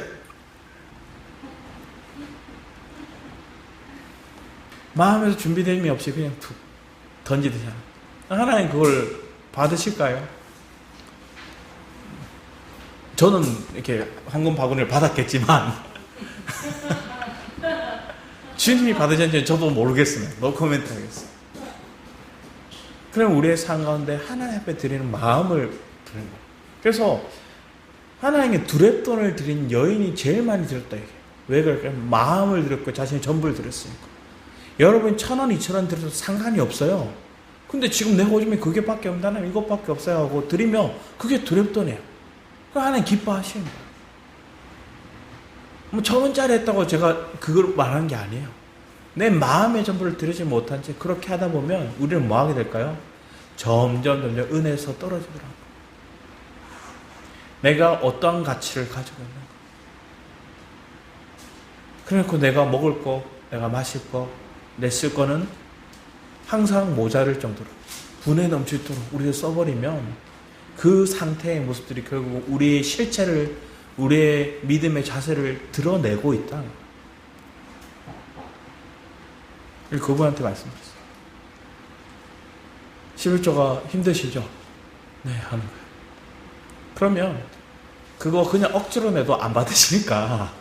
Speaker 1: 마음에서 준비됨이 없이 그냥 툭 던지듯이 하나님 그걸 받으실까요? 저는 이렇게 헌금 바구니를 받았겠지만 주님이 받으셨는지 저도 모르겠어요. 노 코멘트 하겠어요. 그럼 우리의 삶 가운데 하나님 앞에 드리는 마음을 드리는 거예요. 그래서 하나님께 두렙돈을 드린 여인이 제일 많이 드렸다 이게. 왜 그럴까요? 마음을 드렸고 자신의 전부를 드렸으니까. 여러분 1,000원, 2,000원 드려도 상관이 없어요. 근데 지금 내가 요즘에 그게밖에 없다면 이것밖에 없어요 하고 드리면 그게 두렙돈이에요. 그 하나님 기뻐하시는 거예요. 뭐 1,000원짜리 했다고 제가 그걸 말하는 게 아니에요. 내 마음의 전부를 드리지 못한 채 그렇게 하다 보면 우리는 뭐 하게 될까요? 점점 은혜에서 떨어지더라고요. 내가 어떠한 가치를 가지고 있는가. 그래놓고 내가 먹을 거, 내가 마실 거, 내 쓸 거는 항상 모자랄 정도로 분에 넘치도록 우리를 써버리면 그 상태의 모습들이 결국 우리의 실체를, 우리의 믿음의 자세를 드러내고 있다. 그분한테 말씀드렸어요. 11조가 힘드시죠? 네, 하는 거예요. 그러면 그거 그냥 억지로 내도 안 받으시니까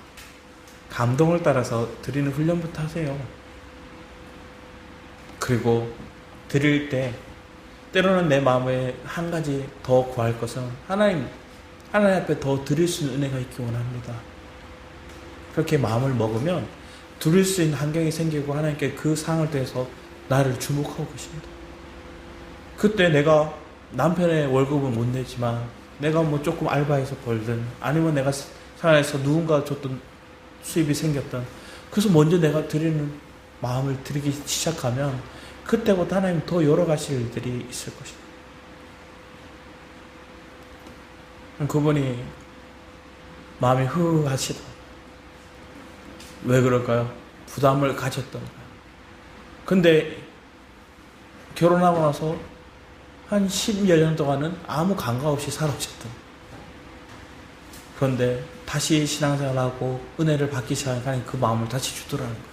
Speaker 1: 감동을 따라서 드리는 훈련부터 하세요. 그리고 드릴 때 때로는 내 마음에 한 가지 더 구할 것은 하나님 앞에 더 드릴 수 있는 은혜가 있기 원합니다. 그렇게 마음을 먹으면 드릴 수 있는 환경이 생기고 하나님께 그 상황을 통해서 나를 주목하고 계십니다. 그때 내가 남편의 월급은 못 내지만 내가 뭐 조금 알바해서 벌든 아니면 내가 생활에서 누군가 줬던 수입이 생겼던, 그래서 먼저 내가 드리는 마음을 드리기 시작하면 그때부터 하나님 더 열어가실 일들이 있을 것입니다. 그분이 마음이 흐하시다. 왜 그럴까요? 부담을 가졌던 거예요. 근데 결혼하고 나서 한 10여 년 동안은 아무 감각 없이 살아오셨던. 그런데 다시 신앙생활하고 은혜를 받기 시작하니까 그 마음을 다시 주더라는 거예요.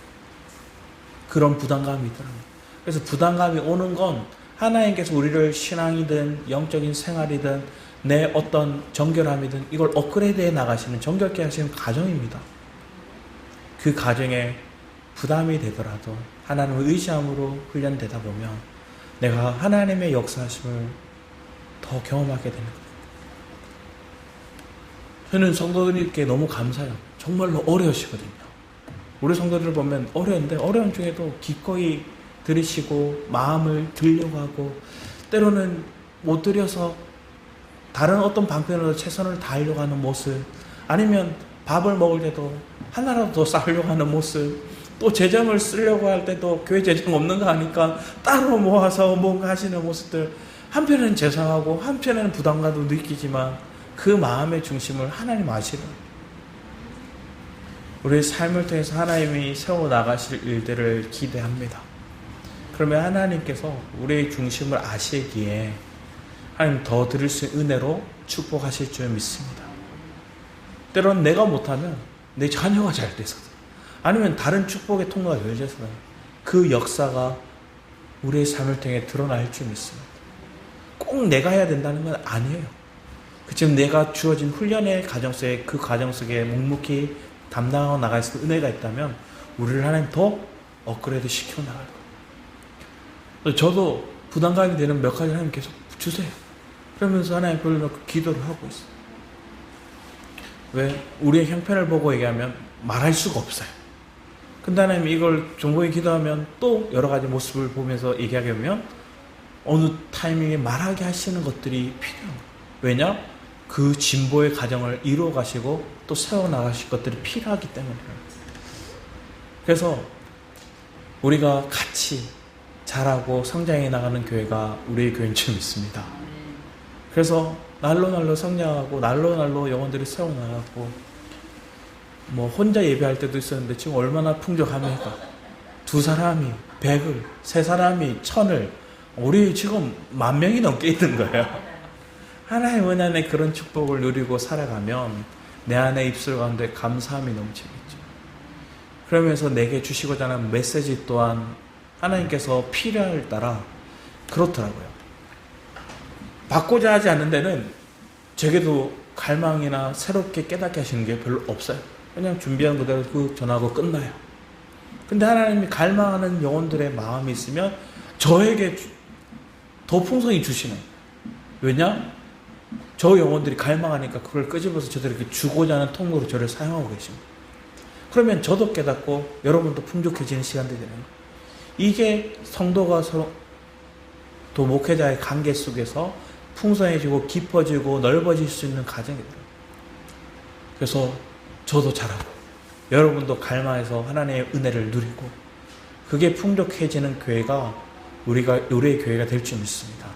Speaker 1: 그런 부담감이 있더라고요. 그래서 부담감이 오는 건 하나님께서 우리를 신앙이든 영적인 생활이든 내 어떤 정결함이든 이걸 업그레이드해 나가시는, 정결케 하시는 과정입니다. 그 과정에 부담이 되더라도 하나님을 의지함으로 훈련되다 보면 내가 하나님의 역사하심을 더 경험하게 되는 거예요. 저는 성도들께 너무 감사해요. 정말로 어려우시거든요. 우리 성도들을 보면 어려운데 어려운 중에도 기꺼이 들으시고 마음을 들려고 하고, 때로는 못 들여서 다른 어떤 방편으로 최선을 다하려고 하는 모습, 아니면 밥을 먹을 때도 하나라도 더 쌓으려고 하는 모습, 또 재정을 쓰려고 할 때도 교회 재정 없는 거 아니까 따로 모아서 뭔가 하시는 모습들, 한편에는 죄송하고 한편에는 부담감도 느끼지만 그 마음의 중심을 하나님 아시는, 우리의 삶을 통해서 하나님이 세워나가실 일들을 기대합니다. 그러면 하나님께서 우리의 중심을 아시기에 하나님 더 드릴 수 있는 은혜로 축복하실 줄 믿습니다. 때로는 내가 못하면 내 자녀가 잘 돼서, 아니면 다른 축복의 통로가 열려서 그 역사가 우리의 삶을 통해 드러날 줄 믿습니다. 꼭 내가 해야 된다는 건 아니에요. 지금 내가 주어진 훈련의 과정 속에, 그 과정 속에 묵묵히 담당하고 나갈 수 있는 은혜가 있다면 우리를 하나님 더 업그레이드 시켜 나갈 거예요. 저도 부담감이 되는 몇 가지 하나님 계속 주세요. 그러면서 하나님 불러놓고 기도를 하고 있어요. 왜? 우리의 형편을 보고 얘기하면 말할 수가 없어요. 근데 하나님 이걸 종복이 기도하면 또 여러 가지 모습을 보면서 얘기하게 되면 어느 타이밍에 말하게 하시는 것들이 필요한 거예요. 왜냐? 그 진보의 과정을 이루어 가시고 또 세워나가실 것들이 필요하기 때문이에요. 그래서 우리가 같이 자라고 성장해 나가는 교회가 우리의 교회인 줄 믿습니다. 그래서 날로 성장하고 날로 영혼들이 세워나가고, 뭐 혼자 예배할 때도 있었는데 지금 얼마나 풍족합니까? 2사람이 100을, 3사람이 1000을, 우리 지금 10,000명이 넘게 있는 거예요. 하나님 은 안에 그런 축복을 누리고 살아가면 내 안에 입술 가운데 감사함이 넘치겠죠. 그러면서 내게 주시고자 하는 메시지 또한 하나님께서 필요할 따라 그렇더라고요. 받고자 하지 않는 데는 제게도 갈망이나 새롭게 깨닫게 하시는 게 별로 없어요. 그냥 준비한 그대로 그 전하고 끝나요. 근데 하나님이 갈망하는 영혼들의 마음이 있으면 저에게 더 풍성히 주시는 거예요. 왜냐? 저 영혼들이 갈망하니까 그걸 끄집어서 저들에게 주고자 하는 통로로 저를 사용하고 계십니다. 그러면 저도 깨닫고 여러분도 풍족해지는 시간들이 되는 거예요. 이게 성도가 서로 또 목회자의 관계 속에서 풍성해지고 깊어지고 넓어질 수 있는 과정이더라고요. 그래서 저도 자라고 여러분도 갈망해서 하나님의 은혜를 누리고 그게 풍족해지는 교회가 우리의 교회가 될 줄 믿습니다.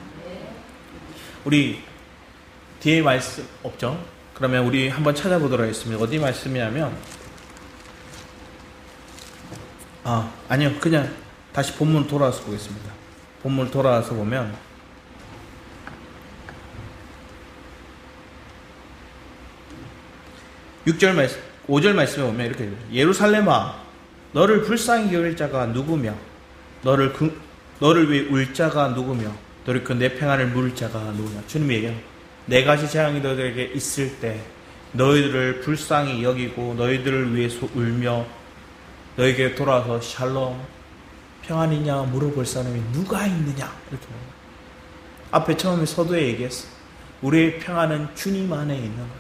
Speaker 1: 우리 뒤에 말씀 없죠? 그러면 우리 한번 찾아보도록 하겠습니다. 어디 말씀이냐면, 아니요. 그냥 다시 본문 돌아와서 보겠습니다. 본문 돌아와서 보면, 5절 말씀에 보면 이렇게 돼요. 예루살렘아, 너를 불쌍히 여길 자가 누구며, 너를 위해 울 자가 누구며, 돌이켜 내 평안을 물을 자가 누구냐. 주님이 얘기해요. 네 가지 재앙이 너희들에게 있을 때 너희들을 불쌍히 여기고 너희들을 위해서 울며 너희에게 돌아와서 샬롬 평안이냐 물어볼 사람이 누가 있느냐 이렇게 말해요. 앞에 처음에 서두에 얘기했어. 우리의 평안은 주님 안에 있는 거예요.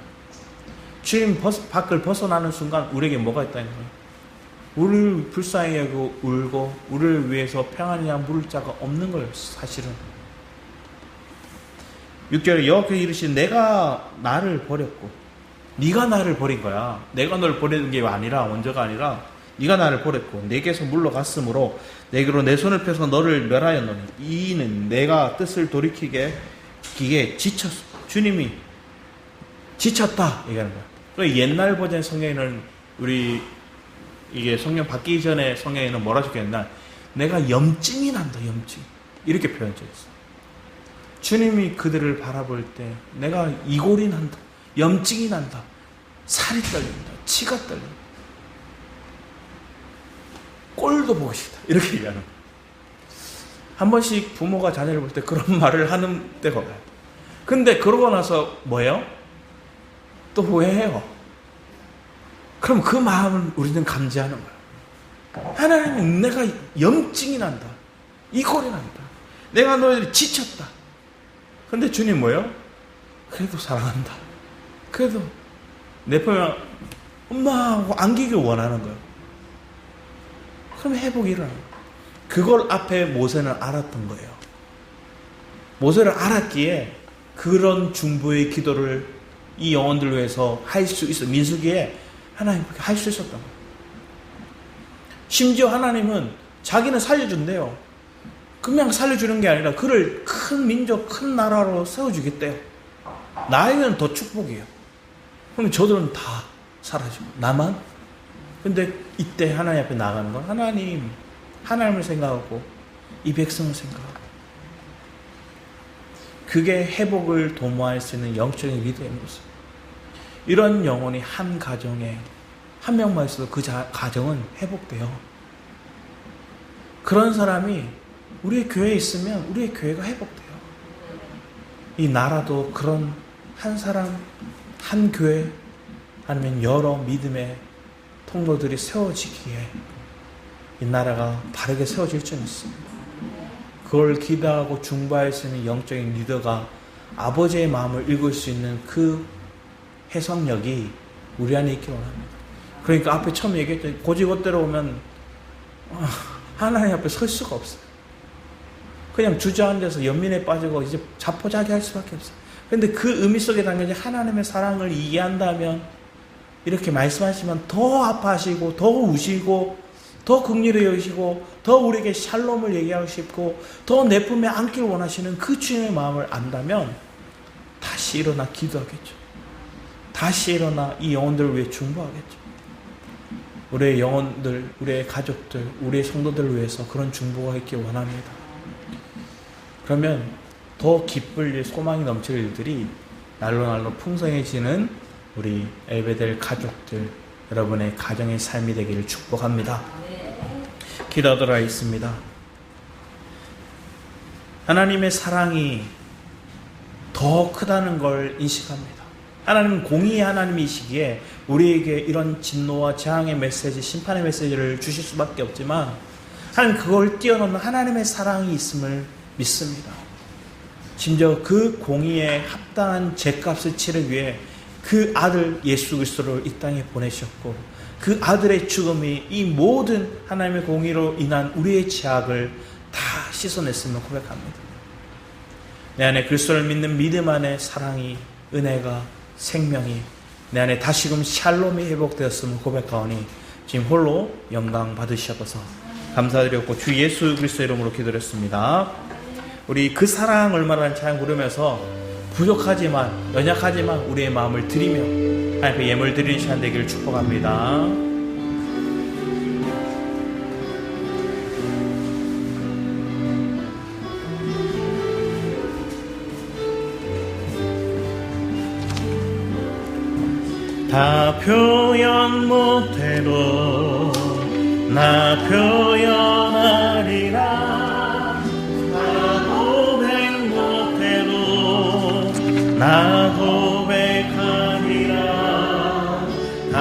Speaker 1: 주님 밖을 벗어나는 순간 우리에게 뭐가 있다는 거예요. 우리를 불쌍히 여기고 울고 우리를 위해서 평안이냐 물을 자가 없는 거예요. 사실은 6절에 여호와께서 이르시되 내가 나를 버렸고 네가 나를 버린 거야. 내가 널 버리는 게 아니라 원저가 아니라 네가 나를 버렸고 내게서 물러갔으므로 내게로 내 손을 펴서 너를 멸하였노니 이는 내가 뜻을 돌이키게 지쳤어. 주님이 지쳤다 얘기하는 거야. 그러니까 옛날 버전 성경에는 우리 이게 성경 바뀌기 전에 성경에는 뭐라 적혀있나? 내가 염증이 난다. 염증 이렇게 표현되어 있어. 주님이 그들을 바라볼 때 내가 이골이 난다. 염증이 난다. 살이 떨린다. 치가 떨린다. 꼴도 보기 싫다. 이렇게 얘기하는 거예요. 한 번씩 부모가 자녀를 볼 때 그런 말을 하는 때가 와요. 근데 그러고 나서 뭐예요? 또 후회해요. 그럼 그 마음을 우리는 감지하는 거예요. 하나님은 내가 염증이 난다. 이골이 난다. 내가 너희들이 지쳤다. 근데 주님 뭐예요? 그래도 사랑한다. 그래도 내 품에 엄마하고 안기길 원하는 거예요. 그럼 회복이 일어나요. 그걸 앞에 모세는 알았던 거예요. 모세를 알았기에 그런 중보의 기도를 이 영혼들을 위해서 할 수 있어. 민수기에 하나님 할 수 있었던 거예요. 심지어 하나님은 자기는 살려준대요. 그냥 살려주는 게 아니라 그를 큰 민족, 큰 나라로 세워주겠대요. 나에게는 더 축복이에요. 그럼 저들은 다 사라지고 나만? 근데 이때 하나님 앞에 나가는 건 하나님을 생각하고 이 백성을 생각하고 그게 회복을 도모할 수 있는 영적인 리더의 모습. 이런 영혼이 한 가정에 한 명만 있어도 그 가정은 회복돼요. 그런 사람이 우리의 교회에 있으면 우리의 교회가 회복돼요. 이 나라도 그런 한 사람, 한 교회 아니면 여러 믿음의 통로들이 세워지기에 이 나라가 바르게 세워질 줄 믿습니다. 그걸 기도하고 중보할 수 있는 영적인 리더가 아버지의 마음을 읽을 수 있는 그 해석력이 우리 안에 있기 원합니다. 그러니까 앞에 처음 얘기했죠. 고지것대로 오면 하나님 앞에 설 수가 없어요. 그냥 주저앉아서 연민에 빠지고 이제 자포자기 할 수밖에 없어요. 그런데 그 의미 속에 담겨진 하나님의 사랑을 이해한다면 이렇게 말씀하시면 더 아파하시고 더 우시고 더 긍휼히 여기시고 더 우리에게 샬롬을 얘기하고 싶고 더 내 품에 안기를 원하시는 그 주님의 마음을 안다면 다시 일어나 기도하겠죠. 다시 일어나 이 영혼들을 위해 중보하겠죠. 우리의 영혼들, 우리의 가족들, 우리의 성도들을 위해서 그런 중보가 있길 원합니다. 그러면 더 기쁠 일, 소망이 넘칠 일들이 날로 풍성해지는 우리 엘베델 가족들, 여러분의 가정의 삶이 되기를 축복합니다. 기도하도록 하겠습니다. 하나님의 사랑이 더 크다는 걸 인식합니다. 하나님은 공의의 하나님이시기에 우리에게 이런 진노와 재앙의 메시지, 심판의 메시지를 주실 수밖에 없지만 하나님 그걸 뛰어넘는 하나님의 사랑이 있음을 믿습니다. 심지어 그 공의에 합당한 죄값을 치르기 위해 그 아들 예수 그리스도를 이 땅에 보내셨고 그 아들의 죽음이 이 모든 하나님의 공의로 인한 우리의 죄악을 다 씻어냈음을 고백합니다. 내 안에 그리스도를 믿는 믿음 안에 사랑이, 은혜가, 생명이 내 안에 다시금 샬롬이 회복되었음을 고백하오니 지금 홀로 영광 받으시옵소서. 감사드렸고 주 예수 그리스도 이름으로 기도했습니다. 우리 그 사랑 얼마나 찬양 부르면서 부족하지만 연약하지만 우리의 마음을 드리며 하나님께 예물 드리는 시간 되기를 축복합니다. 다 표현 못해도 나 표현하리라. 다 고백 못해도 나 고백하리라. 다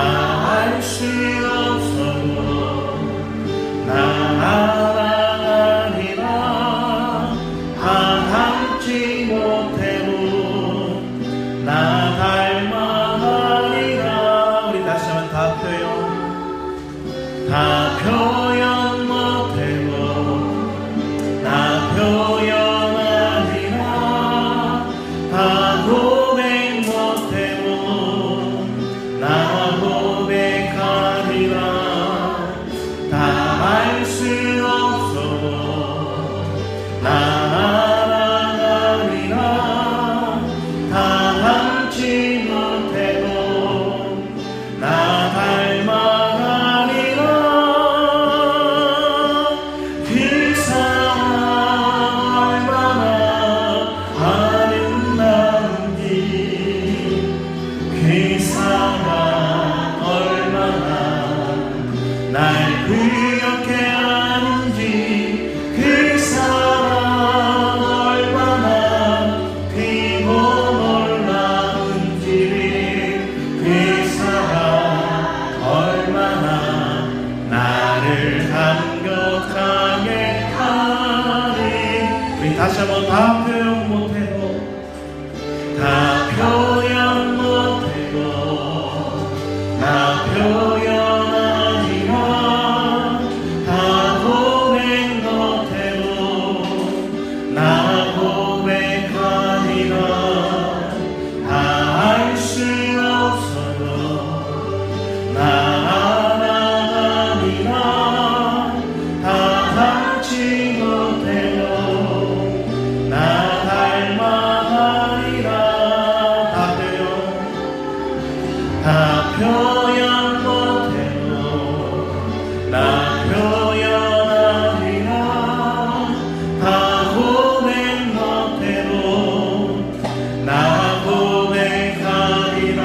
Speaker 1: 할 수 없어도 나 알아가리라. 다 닮지 못해도 나 닮아가리라. 우리 다시 한번 다 표현. 다 표현 못해도 나 표현하리라. 다 고백 못해도 나 고백하리라. 다 알 수 없어도 나 알아가리라. 다 닮지 못해도 나 닮아가리라. 그 사랑 얼마나 아름다운지, 그 사랑 얼마나 날 그렇게 아는지, 그 사랑 얼마나 크고 놀라운지, 그 사랑 얼마나 나를 감격하게 하리. 우리 다시 한번 다 표현 못해도 다 표현 못해도 나 표현하리라. 다 고백 못해도 나 고백하리라. 다 알 수 없어도 나 알아가리라. 다 닮지 못해도 나 닮아가리라. 다 표현 못해도 나 표현하리라. 다 고백 못해도 나 고백하리라.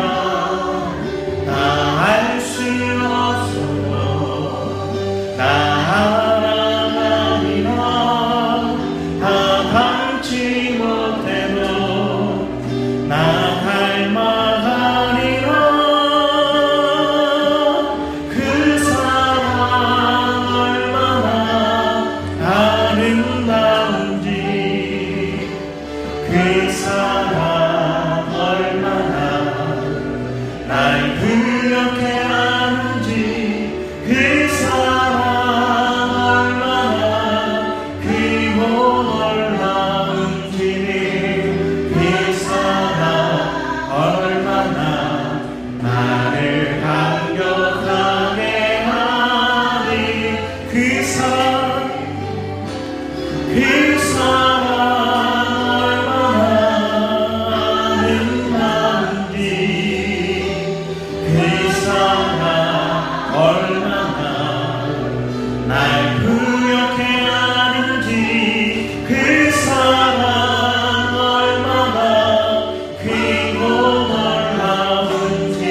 Speaker 1: 다 알 수 없어도 나 알아가리라. 다 닮지 못해도 나 닮아가리라. 그 사랑 얼마나 아름다운지, 그 사랑 얼마나 날 그렇게 아는지, 그 사랑 얼마나 크고 놀라운지, 그 사랑 얼마나 나를 감격하게 하리. 그 사랑 얼마나 아름다운지, 그 사랑 얼마나 날 그렇게 아는지, 그 사랑 얼마나 크고 놀라운지,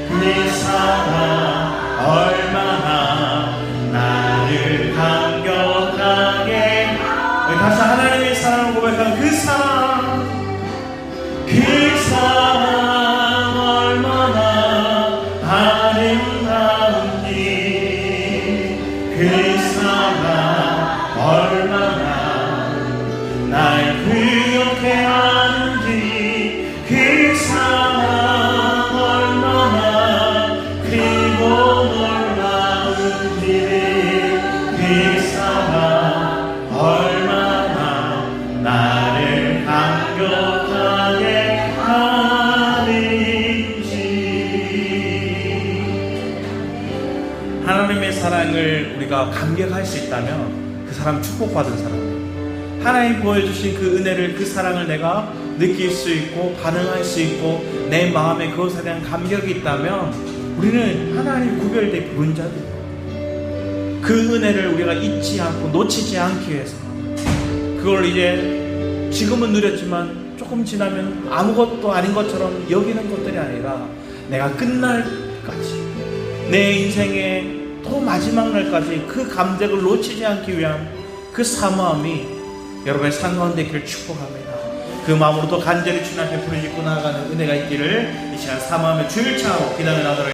Speaker 1: 그 사랑 얼마나 나를 감격하게. 우리 다시 하나님의 사랑을 고백하는 그 사랑 얼마나 아름다운지, 그 사랑 얼마나 날 그렇게 아는지, 그 사랑 얼마나 크고 놀라운지, 그 사랑 얼마나 나를 감격하게 하는지. 하나님의 사랑을 우리가 감격할 수 있다면 그 사람 축복받은 사람이에요. 하나님 보여주신 그 은혜를, 그 사랑을 내가 느낄 수 있고 반응할 수 있고 내 마음에 그것에 대한 감격이 있다면 우리는 하나님 구별되게 부른 자들이에요. 그 은혜를 우리가 잊지 않고 놓치지 않기 위해서 그걸 이제 지금은 누렸지만 조금 지나면 아무것도 아닌 것처럼 여기는 것들이 아니라 내가 끝날까지 내 인생의 또 마지막 날까지 그 감격을 놓치지 않기 위한 그 사모함이 여러분의 삶 가운데 있기를 축복합니다. 그 마음으로 또 간절히 주님 앞에 부르짖고 나아가는 은혜가 있기를 이 시간 사모하며 주일 찬양하고 기도하며 나아가도록